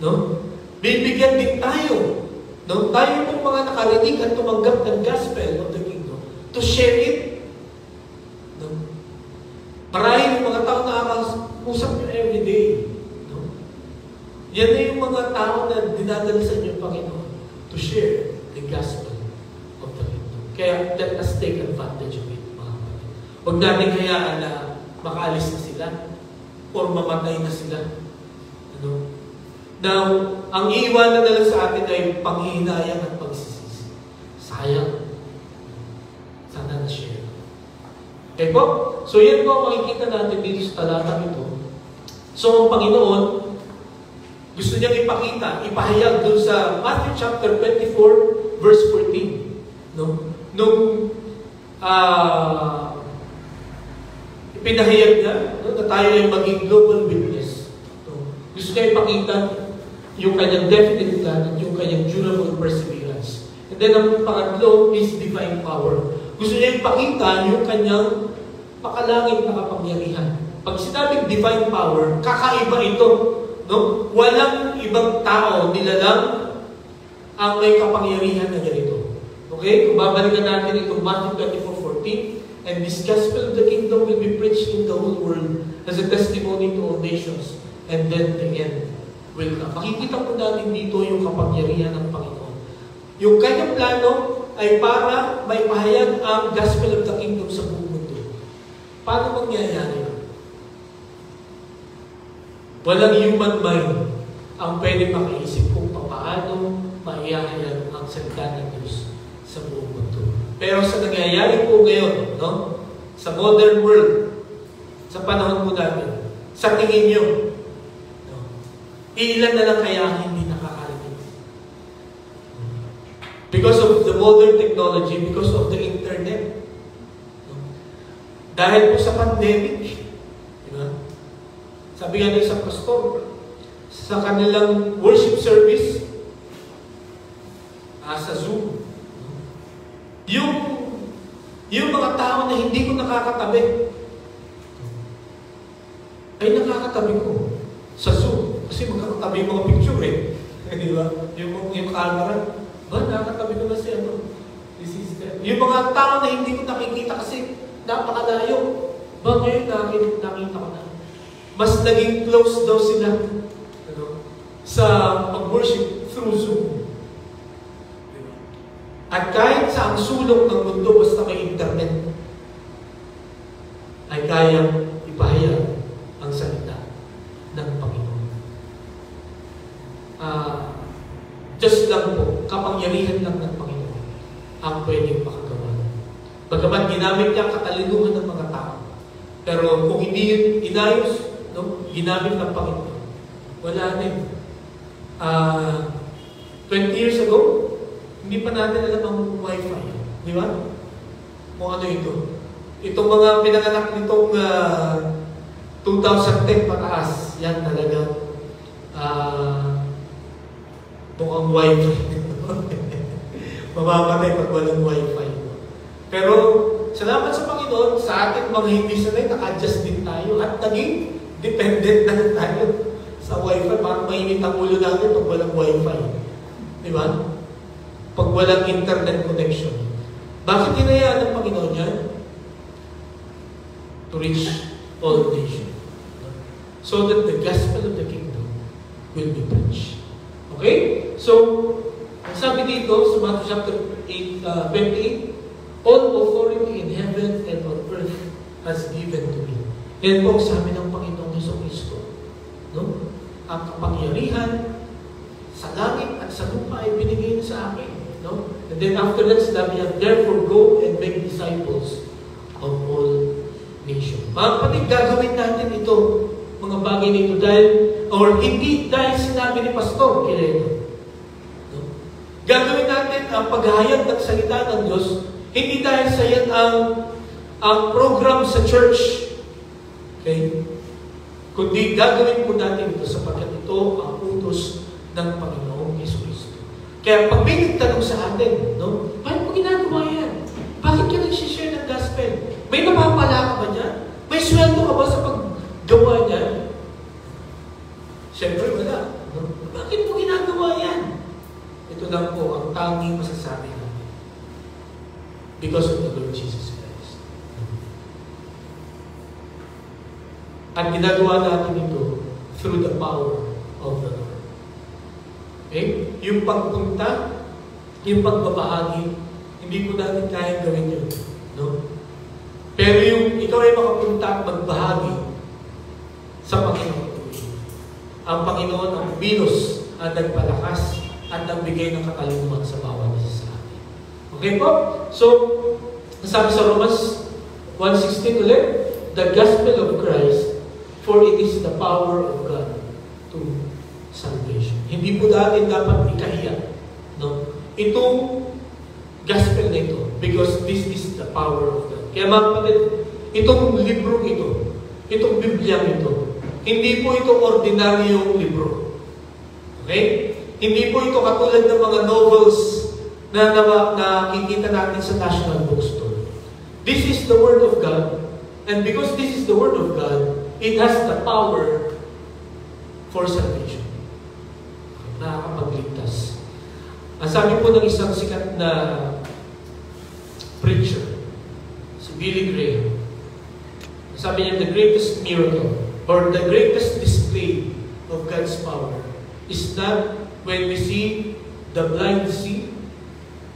no? Bibigyan din tayo, no? Tayo pong mga nakarinig at tumanggap ng gospel of the kingdom to share it. No? Marahil yung mga tao na nakakausap nyo everyday. No? Yan na yung mga tao na dinadala sa inyo, Panginoon, to share the gospel of the kingdom. Kaya, let us take advantage of it, mga kapatid. Huwag natin hayaan na makaalis na sila or mamatay na sila. Ano? Now, ang iiwanan na lang sa atin ay panghihinayang at pagsisisi. Sayang. Sana na-share. Okay po? So yan po ang makikita natin dito sa talatang ito. So ang Panginoon, gusto niyang ipakita, ipahayag doon sa Matthew chapter 24, verse 14. No? Nung ipinahayag na, no, na tayo ay maging global witness. No? Gusto niya ipakita yung kanyang definite plan at yung kanyang durable perseverance. And then ang pangatlo is divine power. Gusto niya ipakita yung kanyang pakalangit na kapangyarihan. Pag sinabing divine power, kakaiba ito. No? Walang ibang tao, nilalang ang may kapangyarihan na ganito. Okay? Kung babalikan natin itong Matthew 24:14, and this gospel of the kingdom will be preached in the whole world as a testimony to all nations, and then the end will come. Makikita po natin dito yung kapangyarihan ng Panginoon. Yung kanyang plano ay para may pahayag ang gospel of the kingdom sa buong mundo. Paano mangyayari yun? Walang human mind ang pwede makaisip kung paano maihahayag ang salita ng Diyos sa buong mundo. Pero sa nangyayari po ngayon, no? Sa modern world, sa panahon po natin, sa tingin nyo, no? Ilan na lang kaya hindi nakakarinig? Because of the modern technology, because of the internet. No? Dahil po sa pandemic, di ba? Sabi nga ng isang pastor, sa kanilang worship service, sa Zoom, yung mga tao na hindi ko nakakatabi, ay nakakatabi ko sa Zoom. Kasi magkakatabi yung mga picture di ba? Yung camera, ba, nakakatabi ko na si sister. Yung mga tao na hindi ko nakikita kasi napakalayo, ba, ngayon nakita ko na. Mas naging close daw sila sa pag-worship through Zoom. At kahit sa ang sulok ng mundo, basta may internet, ay kayang ipahayag ang salita ng Panginoon. Just lang po, kapangyarihan lang ng Panginoon ang pwedeng makagawa. Bagamat ginamit niya ang katalinuhan ng mga tao. Pero kung hindi yun inayos, no, ginamit ng Panginoon, wala na yun. 20 years ago, hindi pa natin alam ang Wi-Fi. Di ba? Kung ano ito. Itong mga pinanganak nitong 2010 pataas, yan talaga mukhang Wi-Fi. Mamamatay pag walang Wi-Fi. Pero salamat sa Panginoon, sa ating mga hindi sanay, naka-adjust din tayo at naging dependent na tayo sa Wi-Fi. Parang mainit ang ulo natin pag walang Wi-Fi. Di ba? Pag walang internet connection. Bakit hinayaan ng Panginoon yan? To reach all nations. So that the gospel of the kingdom will be preached. Okay? So, ang sabi dito sa Matthew chapter 28, all authority in heaven and on earth has given to me. Yan po ang sabi ng Panginoong Jesucristo. No? Ang kapangyarihan sa langit at sa lupa ay binigay sa akin. No? And then after that, sabi niya, therefore go and make disciples of all nations. Mga kapatid, gagawin natin ito, mga bagay nito dahil, or hindi dahil sinabi ni Pastor Quireno. No? Gagawin natin ang paghahayag ng salita ng Diyos, hindi dahil sa yan ang program sa church. Okay? Kundi gagawin po natin ito sapagkat ito ang utos ng Panginoong Jesucristo. Kaya pag may nagtanong sa atin, no? Paano mo ginagawa yan? Bakit ka nagsishare ng gospel? May napapala ka ba niya? May sweldo ka ba sa paggawa niya? Siyempre wala. No? Bakit mo ginagawa yan? Ito lang po ang tanging masasabi natin. Because of the Lord Jesus Christ. At ginagawa natin ito through the power of the Lord. Okay? Yung pagpunta, yung pagbabahagi, Hindi po natin kaya gawin yun. No? Pero yung ikaw ay makapunta at magbahagi sa Panginoon. Ang Panginoon ang bilos at nagpalakas at nagbigay ng katalungan sa bawat isa sa atin. Okay po? So, nasabi sa Romans 1:16 ulit, the gospel of Christ, for it is the power of God to salvation. Hindi po natin dapat ikahiya. No? Itong gospel na ito, because this is the power of God. Kaya mga kapatid, itong libro ito, itong Biblia ito, hindi po ito ordinaryong libro. Okay? Hindi po ito katulad ng mga novels na nakikita natin sa National Bookstore. This is the Word of God, and because this is the Word of God, it has the power for salvation. Nakakapagligtas. Ang sabi po ng isang sikat na preacher, si Billy Graham, sabi niya, the greatest miracle or the greatest display of God's power is not when we see the blind see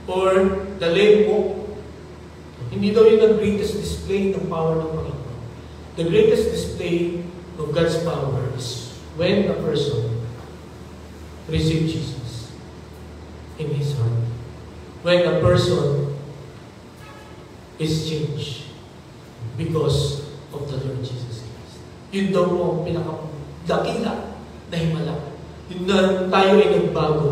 or the lame walk. Hindi daw yun ang greatest display ng power ng Panginoon. The greatest display of God's power is when a person receives Jesus in his heart. When a person is changed because of the Lord Jesus Christ. Yun daw po ang pinakadakila na himala. Yun na tayo ay nagbago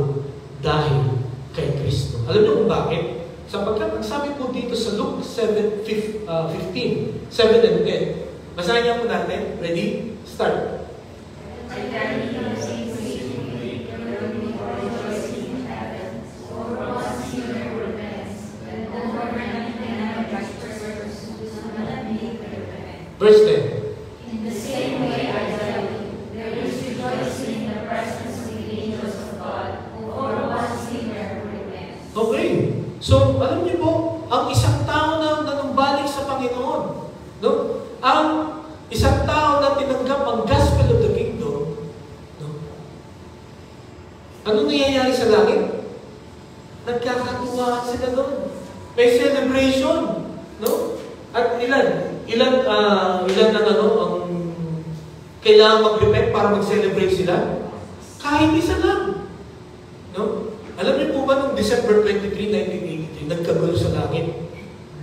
dahil kay Kristo. Alam niyo kung bakit? Sapagkat nagsabi po dito sa Luke 7:15, 7 and 10. Basahin niya po natin. Ready? Start. Verse 10. In the same way, I tell you, there is rejoicing in the presence of the angels of God over one sinner who repents. Okay. So, alam niyo po, ang isang tao na nanumbalik sa Panginoon, no? Ang isang tao na tinanggap ang gospel of the kingdom, no? Ano nangyayari sa langit? Nagkakatuwaan sila doon. May celebration, no? At ilan ang kailangan mag-repent para mag-celebrate sila? Kahit isa lang. No? Alam niyo po ba noong December 23, 1983, nagkagulo sa langit?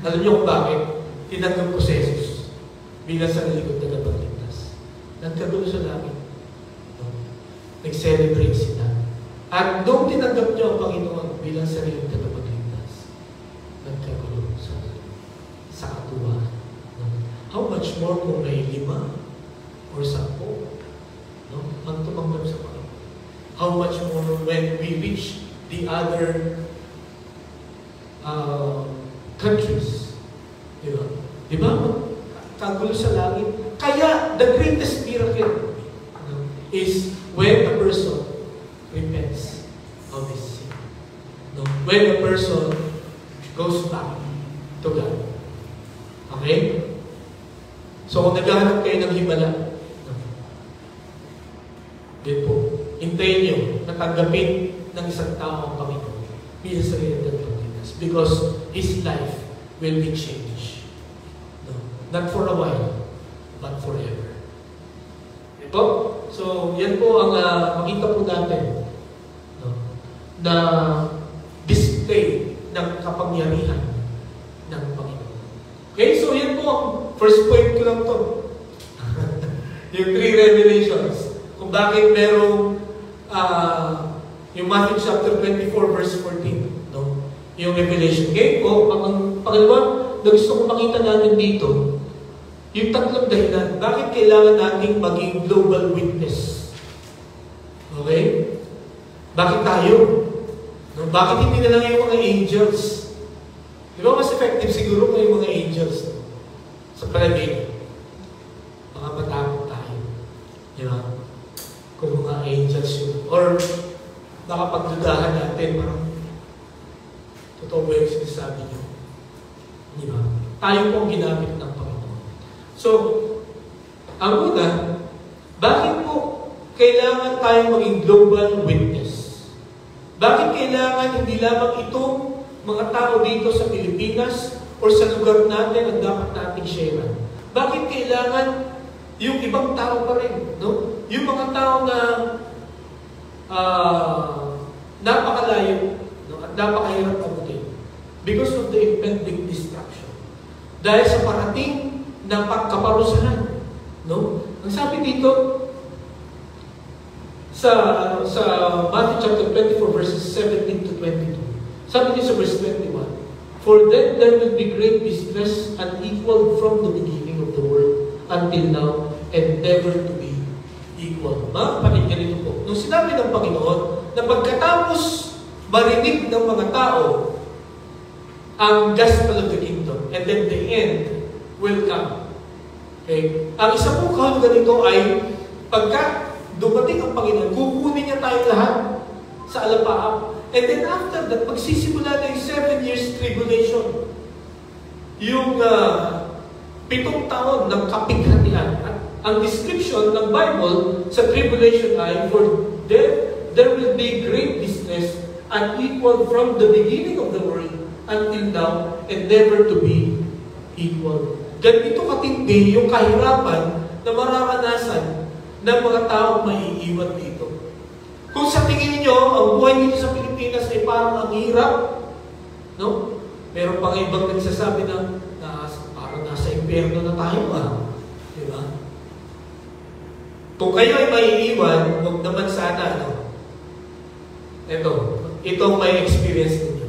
Alam niyo kung bakit? Tinanggap ko si Jesus bilang sa nalikod na tagapagligtas. Nagkagulo sa langit. No? Nag-celebrate sila. At noong tinanggap niyo ang Panginoon bilang sarili ng tagapagligtas, nagkagulo sa katuwaan. How much more kung may 5 or 10, no? Ang tumanggap sa Panginoon. How much more when we reach the other countries. Di ba? Kagulo sa langit. Kaya, the greatest miracle, no, is when a person repents of his sin. No? When a person goes back to God. Okay? So, kung naghahanap kayo ng himala, din po, hintayin nyo na tanggapin ng isang tao ang Panginoon bilang sarili ng Pilipinas because his life will be changed. No? Not for a while, but forever. Ito? So, yan po ang makita po natin, no? Na display ng kapangyarihan ng Panginoon. Okay, so yan po ang first point ko lang to. Yung 3 revelations. Kung bakit merong yung Matthew chapter 24 verse 14. No? Yung revelation. Okay, po, ang pangalawa na gusto kong makita natin dito, yung tatlong dahilan. Bakit kailangan nating maging global witness? Okay? Bakit tayo? No? Bakit hindi na lang yung mga angels? Di ba mas effective siguro kung yung mga angels, no? Sa palagay, baka matakot tayo. Di ba? Kung mga angels yun. Or baka pagdudahan natin, parang totoo ba yung sinasabi niyo? Di ba? Tayo po ang ginamit ng Panginoon. So, ang una, bakit po kailangan tayong maging global witness? Bakit kailangan hindi lamang itong mga tao dito sa Pilipinas or sa lugar natin ang dapat nating share? Bakit kailangan yung ibang tao pa rin? No? Yung mga tao na napakalayo, no? At napakahirap abutin because of the impending destruction. Dahil sa parating na pagkaparusahan. No? Ang sabi dito, sa Matthew chapter 24 verses 17 to 22. Sabi niyo sa verse 21, "For then there will be great distress unequaled from the beginning of the world until now and never to be equal." Mga kapatid, ganito po. Nung sinabi ng Panginoon na pagkatapos marinig ng mga tao ang gospel of the kingdom and then the end will come. Okay? Ang isa pong kahulugan nito ay pagka dumating ang Panginoon, kukunin niya tayong lahat sa alapaap. And then after that, magsisimula na yung 7 years tribulation. Yung 7 taon ng kapighatian. At ang description ng Bible sa tribulation ay, "For there will be great distress unequal from the beginning of the world until now and never to be equal." Ganito katindi yung kahirapan na mararanasan ng mga taong maiiwan dito. Kung sa tingin niyo, ang buhay dito sa Pilipinas ay parang ang hirap, no? Meron pang ibang nagsasabi na parang nasa impyerno na tayo, di ba? Kung kayo ay maiiwan, huwag naman sana, no? Itong may experience ninyo,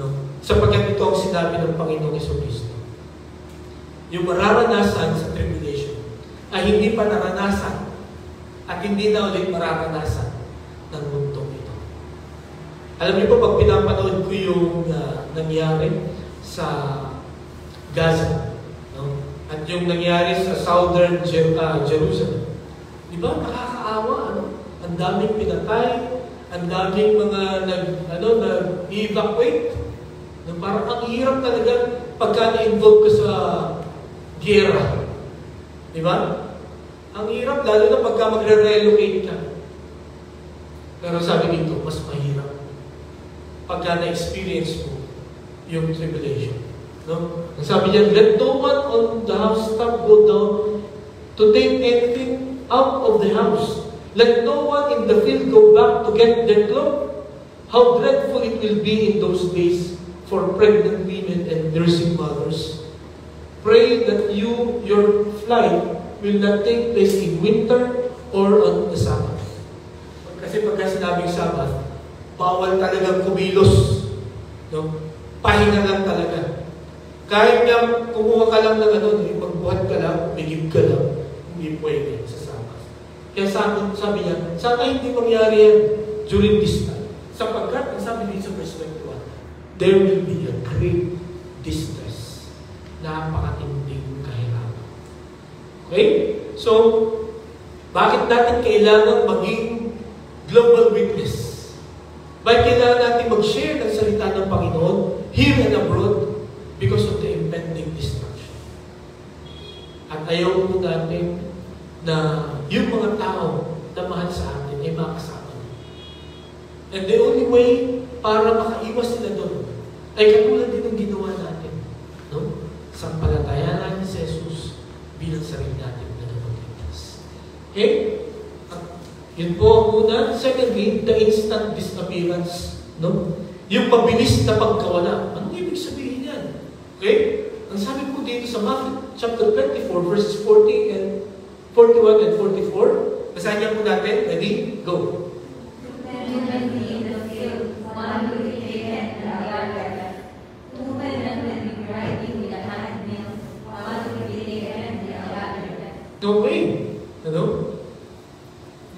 no? Sapagkat ito ang sinabi ng Panginoong Jesucristo. Yung mararanasan sa tribulation ay hindi pa naranasan at hindi na ulit mararanasan ng mundong ito. Alam niyo po, pag pinapanood ko yung nangyari sa Gaza, no? At yung nangyari sa southern Jerusalem, di ba, nakakaawa, ano? Ang daming pinatay, ang daming mga nag-evacuate. No? Parang ang hirap talaga pagka na-involve ka sa giyera. Di ba? Ang hirap, lalo na pagka magre-relocate ka. Pero sabi dito, mas mahirap pagka na-experience mo yung tribulation. No? Ang sabi niya, "Let no one on the housetop go down to take anything out of the house. Let no one in the field go back to get their clothes. How dreadful it will be in those days for pregnant women and nursing mothers. Pray that your flight will not take place in winter or on the Sabbath." Kasi pagka sinabing Sabbath, bawal talagang kumilos. No? Pahinga lang talaga. Kahit nga kumuha ka lang ng magbuhat ka lang, bigib ka lang, hindi pwede sa Sabbath. Kaya sabi niya, sana hindi mangyari yan during this time. Sapagkat, ang sabi dito sa verse 21, "There will be a great distress." Napakatinding kahirapan. Okay? So, bakit natin kailangan maging global witness? Bakit kailangan natin mag-share ng salita ng Panginoon here and abroad? Because of the impending destruction. At ayaw po natin na yung mga tao na mahal sa atin ay makasama. And the only way para makaiwas sila doon ay katulad din ng ginawa natin. No? Sampalataya natin si Jesus bilang sarili natin na nagpagligtas. Okay? Yun po ang una. Secondly, the instant disappearance. No? Yung mabilis na pagkawala. Anong ibig sabihin yan? Okay? Ang sabi po dito sa Matthew chapter 24, verses 41 and 44. Basahin niya po natin. Ready? Go. Two men will be in the field, one will be taken and the other left. Two men will be grinding with a hand mill, one will be taken and the other left. Okay. Ano?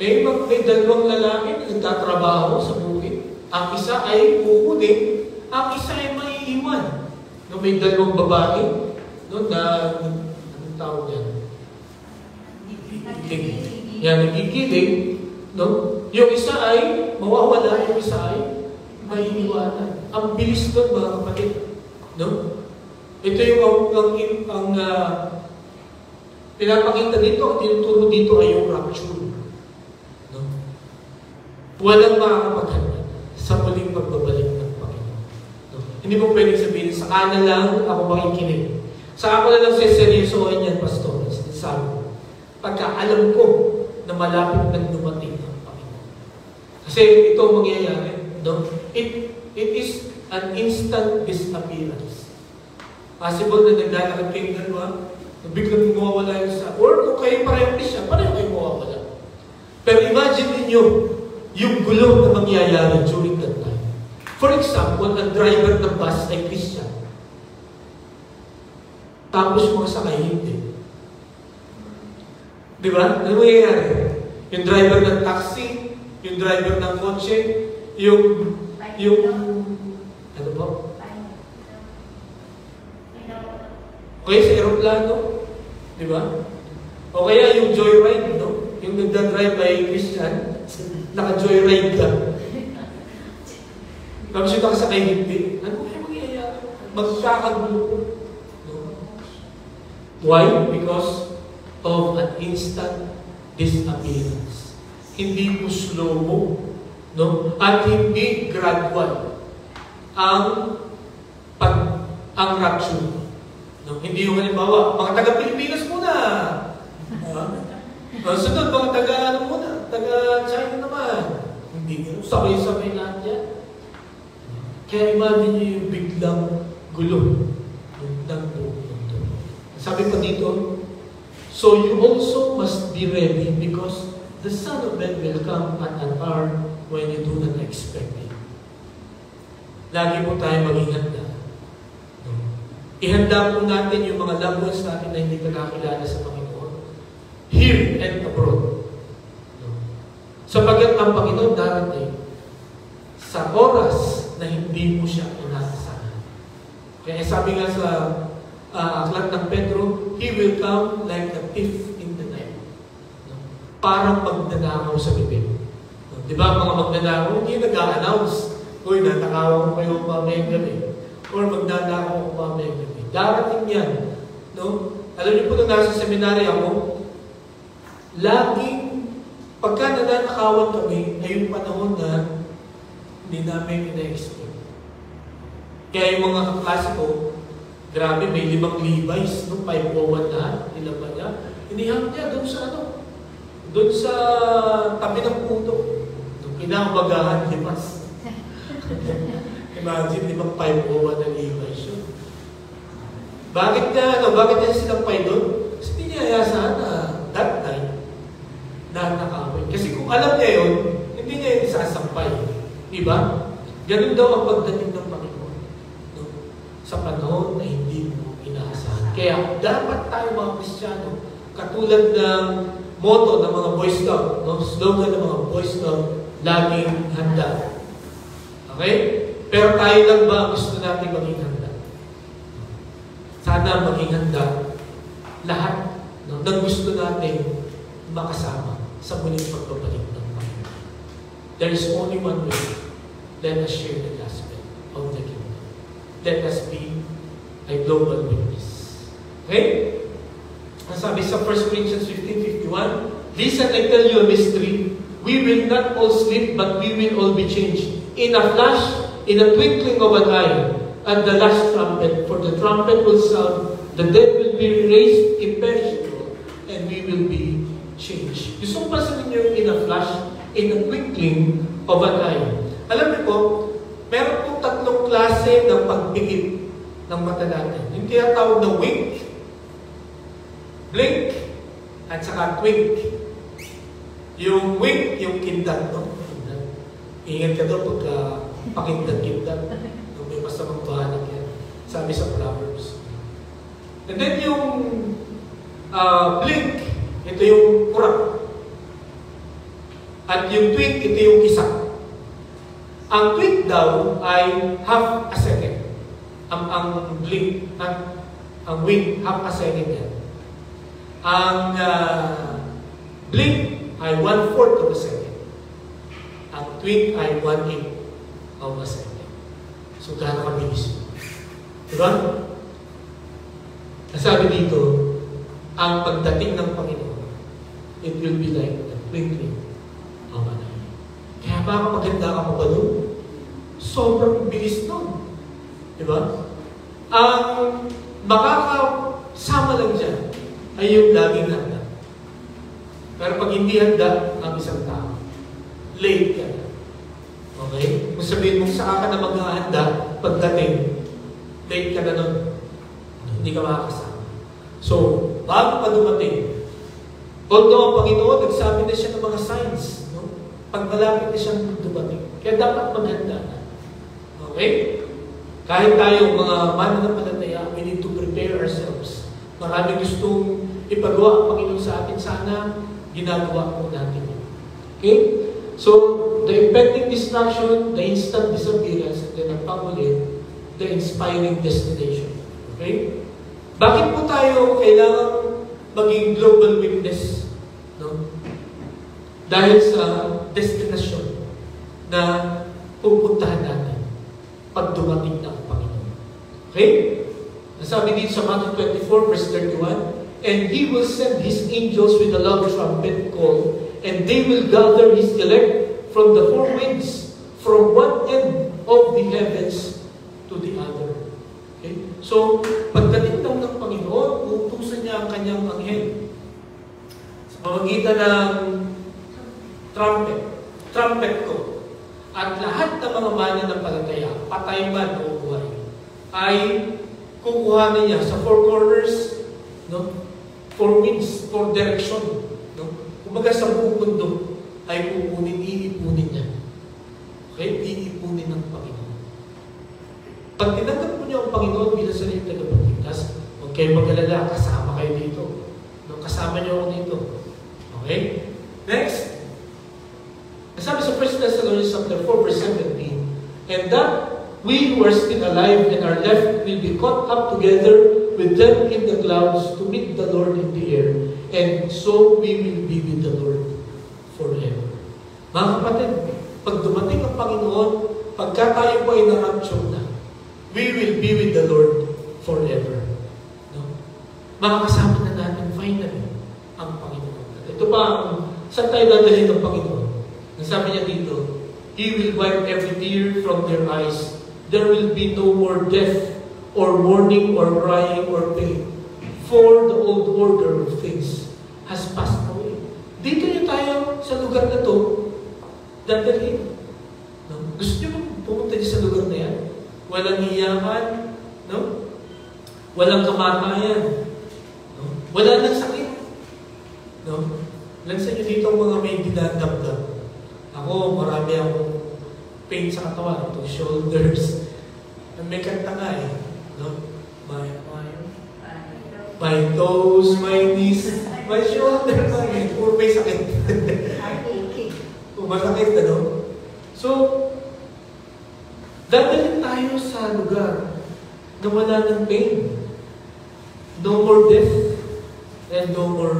May dalawang lalaki na nagtatrabaho sa bukid. Ang isa ay kukunin, ang isa ay maiiwan. No, may dalawang babae, no, na, anong tawag yan? Nagigiling, no? Yung isa ay mawawala, yung isa ay maiiwanan. Ang bilis doon, mga kapatid. No? Ito yung pinapakita dito, ang tinuturo dito ay yung rapture. No? Walang makakapaghandang sa muling pagbabalik ng Panginoon. No? Hindi mo pwedeng sabihin, sa kanan lang ako makikinig. Sa ako na lang seryosohin yan, Pastor. Sabi ko, pagka alam ko na malapit nang dumating ang Panginoon. Kasi ito mangyayari, no? It is an instant disappearance. Possible na naglalakad kayong dalawa, na biglang mawawala yung isa, or kung kayo pareho siya, pareho kayo mawawala. Pero imagine niyo yung gulo na mangyayari during that time. For example, ang driver ng bus ay Christian. Tapos mga sakay hindi. Di ba? Ano mangyayari? Yung driver ng taxi, yung driver ng kotse, yung ano ba? Okay, sa aeroplano, di ba? O kaya yung joyride, no? Yung nagdadrive ay Christian, naka-joyride ka. Tapos yung nakasakay hindi. Ano kaya mangyayari? Magkakagulo po. No? Why? Because of an instant disappearance. Hindi po slow mo, no? At hindi gradual ang rapture. No? Hindi yung halimbawa, mga taga-Pilipinas muna. Sunod, mga taga-ano muna, taga-China naman. Hindi, sabay-sabay lahat yan. Kaya imagine nyo yung biglang gulo ng mundo. Sabi pa dito, so you also must be ready because the Son of Man will come at an hour when you do not expect it. Lagi po tayo maging handa. Ihanda po natin yung mga loved ones natin na hindi pa nakakilala sa Panginoon. Here and abroad. Sapagkat ang Panginoon darating sa oras na hindi mo siya inaasahan. Kaya sabi nga sa aklat ng Pedro, He will come like a thief in the night. Parang magnanakaw sa bibig. Di ba mga magnanakaw, hindi nag-a-announce, uy, natakaw ko kayo mamayang gabi. Or magnanakaw ko mamayang gabi. Darating yan. No? Alam niyo po nung nasa seminary ako, laging pagka nananakawan kami, ay yung panahon na hindi namin ina-expect. Kaya yung mga kaklase ko, grabe, may 5 Levi's, no? 501 na, nilaban niya. Inihang niya doon sa ano? Doon sa tabi ng puto. Kinakabagahan, limas. Imagine, 501 na Levi's yun. Bakit niya sinampay doon? Kasi hindi niya ayasahan na that time na nakawin. Kasi kung alam niya yun, hindi niya yun isasampay. Diba? Ganun daw ang pagdating ng Panginoon. No? Sa panahon na hindi mo inaasahan. Kaya dapat tayo mga Kristiyano, katulad ng motto ng mga Boy Scout, no? Slogan ng mga Boy Scout, laging handa. Okay? Pero tayo lang ba gusto natin maging handa? Sana maging handa lahat ng gusto natin makasama sa muling pagbabalik ng Panginoon. There is only one way. Let us share the gospel of the kingdom. Let us be a global witness. Okay? Ang sabi sa 1 Corinthians 15:51, listen, I tell you a mystery. We will not all sleep, but we will all be changed. In a flash, in a twinkling of an eye, at the last trumpet, for the trumpet will sound, the dead will be raised imperishable, and we will be changed. Gusto ko pa sabihin niyo in a flash, in a twinkling of an eye. Alam niyo po, meron pong 3 klase ng pagpikit ng mata natin. Yung tinatawag na wink, blink, at saka twink. Yung wink, yung kindat, no? Ingat ka daw pagka pakindat-kindat. May masamang bahanak yan. Sabi sa Proverbs. And then yung blink, ito yung kurak. At yung twink, ito yung kisak. Ang twink daw ay half a second. Ang blink, ang wink, half a second yan. Ang blink ay 1/4 of a second. Ang twink ay 1/8 of a second. So, gano'n kabilis. Diba? Nasabi dito, ang pagdating ng Panginoon, it will be like the twinkling of an eye. Kaya baka maganda ka pa ba doon? Sobrang bilis nun. Di ba? Ang makakasama lang dyan ay yung laging handa. Pero pag hindi handa ang isang tao, late ka na. Okay? Kung sabihin mo, saan ka na maghahanda pagdating, late ka na nun. Hindi ka makakasama. So, bago pa dumating, although ang Panginoon, nagsabi na siya ng mga signs, no? Pag malapit na siyang dumating. Kaya dapat maghanda na. Okay? Kahit tayo, mga mananampalataya, we need to prepare ourselves. Marami gustong ipagawa ang Panginoon sa atin. Sana, ginagawa po natin. Okay? So, the impending destruction, the instant disappearance, and then ang pangulit, the inspiring destination. Okay? Bakit po tayo kailangan maging global witness? No? Dahil sa destination na pupuntahan natin pag dumating na ang Panginoon. Okay? Nasabi dito sa Matthew 24, verse 31, and He will send His angels with a loud trumpet call, and they will gather His elect from the four winds, from one end of the heavens to the other. Okay? So, pagdating daw ng Panginoon, uutusan niya ang kanyang anghel sa pamamagitan ng trumpet ko. At lahat ng mga mananampalataya, patay man o buhay, ay kukuhanin niya sa four corners, no? Four winds, four direction. No? Kumbaga sa buong mundo ay iipunin niya. Okay? Iipunin ng Panginoon. Pag tinanggap mo niyo ang Panginoon bilang sa inyong tagapagligtas, huwag kayong mag-alala, kasama kayo dito. No? Kasama niyo ako dito. Okay? Next. Sabi sa 1 Thessalonians 4, verse 17, and that we who are still alive and are left will be caught up together with them in the clouds to meet the Lord in the air, and so we will be with the Lord forever. Mga kapatid, pag dumating ang Panginoon, pagka tayo po ay na-rapture na, we will be with the Lord forever. No? Makakasama na natin finally ang Panginoon. Ito pa, saan tayo dadalhin ng Panginoon? Sabi niya dito, He will wipe every tear from their eyes. There will be no more death, or mourning, or crying, or pain. For the old order of things has passed away. Dito niyo tayo sa lugar na to, dadalhin. No? Gusto niyo pumunta niyo sa lugar na yan? Walang hiyakan, no? Walang kamatayan, no? Wala nang sakit. No? Ilan sa inyo dito ang mga may dinadamdam? Ako, marami akong pain sa katawan, itong shoulders. May kanta nga eh. No? My toes, my knees, my shoulder, puro may sakit. Masakit, ano? So, dadalhin tayo sa lugar na wala ng pain. No more death and no more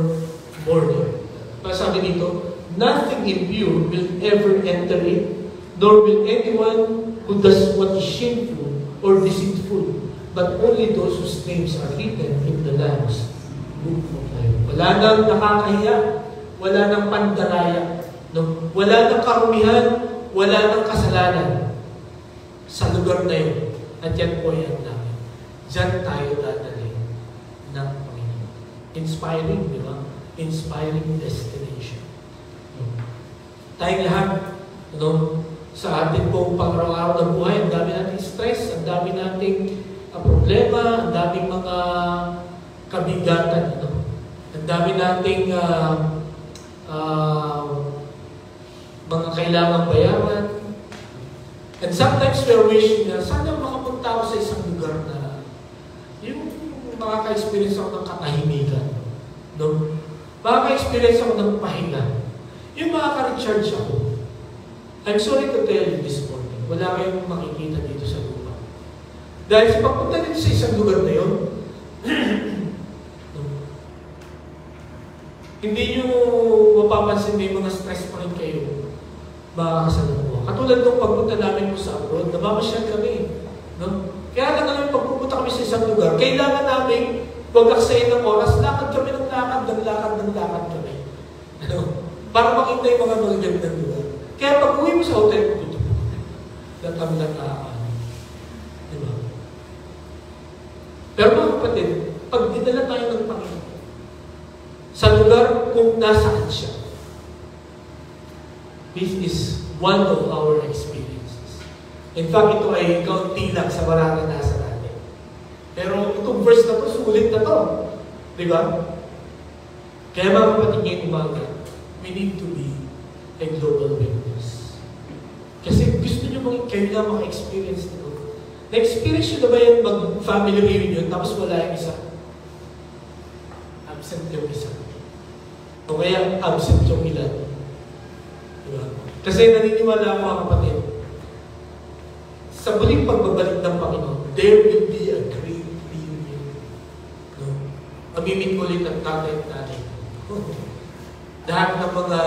mourning. Sabi dito, nothing impure will ever enter it, nor will anyone who does what is shameful or deceitful, but only those whose names are written in the Lamb's book of life. Wala nang nakakahiya, wala nang pandaraya, no? Wala nang karumihan, wala nang kasalanan sa lugar na yun. At yan po yan namin. Diyan tayo dadalhin ng Panginoon. Inspiring, di ba? Inspiring destination. Tayong lahat, sa ating pong pang-araw-araw na buhay, ang dami nating stress, ang dami nating problema, ang daming mga kabigatan, ang dami nating mga kailangang bayaran. And sometimes we're wishing na sana makapunta ako sa isang lugar na yung makaka-experience ako ng katahimikan. No? Makaka-experience ako ng pahinga. Yung makaka-recharge ako. I'm sorry to tell you this morning, wala kayong makikita dito sa lupa. Dahil sa pagpunta dito sa isang lugar na yun, hindi nyo mapapansin may mga stress pa rin kayo makakasalamuha. Katulad nung pagpunta namin po sa abroad, namamasyal kami. No? Kaya lang namin pagpupunta kami sa isang lugar, kailangan namin wagaksayin ng oras, lakad kami ng lakad kami. Para makita yung mga magagandang lugar. Kaya pag uwi mo sa hotel, lahat kami nagkakaano. Diba? Pero mga kapatid, pag dinala tayo ng Panginoon sa lugar kung nasaan siya, this is one of our experiences. In fact, ito ay kaunti lang sa mararanasan natin. Pero itong verse na to, sulit na to. Di ba? Kaya mga kapatid, ngayong umaga, we need to be a global witness. Kasi gusto nyo kayo na maka-experience nito. Na-experience nyo na ba yan mag-family reunion tapos wala yung isa? Absent yung isa. O kaya absent yung ilan. Diba? Kasi naniniwala ako mga kapatid, sa muling pagbabalik ng Panginoon, there will be a great reunion. No? Mamimit ko ulit ang tatay at nanay. Lahat ng mga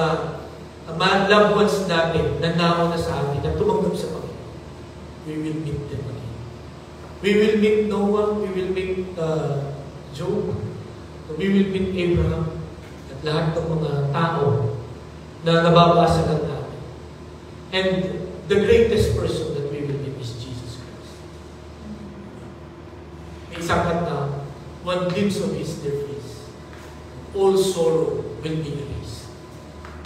loved ones natin na nauna sa atin, na tumanggap sa Panginoon, we will meet them again. We will meet Noah, we will meet Job, we will meet Abraham, at lahat ng mga tao na nababasa lang natin. And the greatest person that we will meet is Jesus Christ. May isang kanta, one glimpse of His dear face, all sorrow will be erased.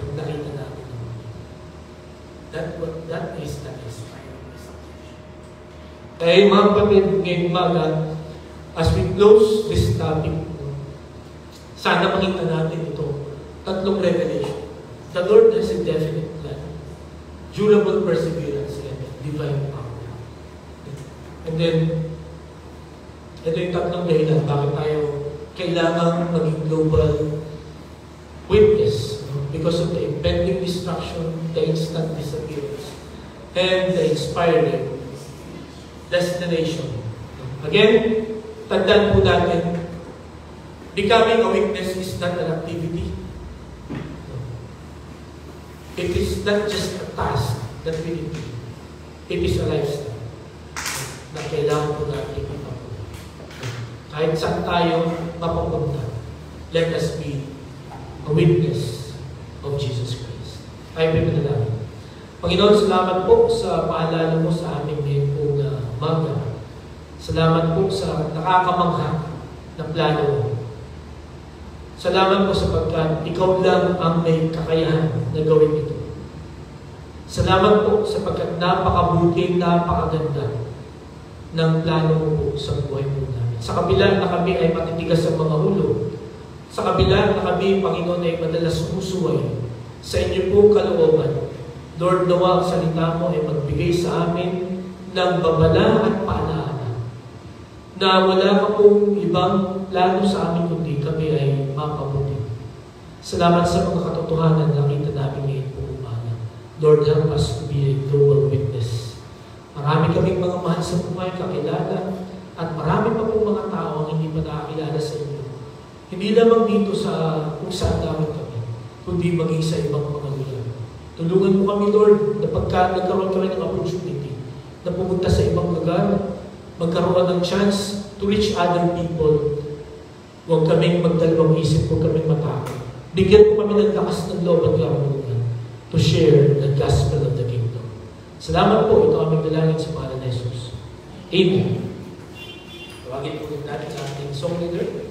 Pag nakita natin naman. That is the inspiring message. Kaya mga kapatid, ngayong umaga, as we close this topic, sana makita natin ito. Tatlong revelation. The Lord has a definite plan. Durable perseverance and divine power. And then, ito yung tatlong dahilan bakit tayo kailangan maging global witness. Because of the impending destruction, the instant disappearance, and the inspiring destination. Again, tandaan po natin, becoming a witness is not an activity. It is not just a task that we need to do. It is a lifestyle na kailangan po natin ipapagawa. Kahit saan tayo mapapunta, let us be a witness of Jesus Christ. Tayo pinanalangin. Panginoon, salamat po sa paalala mo sa amin ngayon pong umaga. Salamat po sa nakakamangha na plano mo. Salamat po sapagkat ikaw lang ang may kakayahan na gawin ito. Salamat po sapagkat napakabuti, napakaganda ng plano mo po sa buhay po namin. Sa kabila na kami ay matitigas sa mga ulo, sa kabila na kami, Panginoon, ay madalas sumusuway sa inyo pong kalooban, Lord, nawa ang salita mo ay magbigay sa amin ng babala at paalala na wala ka pong ibang plano sa amin kundi kami ay mapabuti. Salamat sa mga katotohanan na nakita namin ngayon po umaga. Lord, help us to be a global witness. Marami kaming mga mahal sa buhay, kakilala, at marami pa pong mga tao ang hindi pa nakakilala sa inyo. Hindi lamang dito sa kung saan namin kami, kundi maging sa ibang mga lugar. Tulungan mo kami, Lord, na pagka nagkaroon kami ng opportunity na pumunta sa ibang lugar, magkaroon ng chance to reach other people. Huwag kaming magdalawang isip, huwag kaming matakot. Bigyan mo kami ng lakas ng loob at karunungan to share the gospel of the kingdom. Salamat po, ito aming dalangin sa pangalan ni Jesus. Amen. Tawagin po natin sa ating song leader.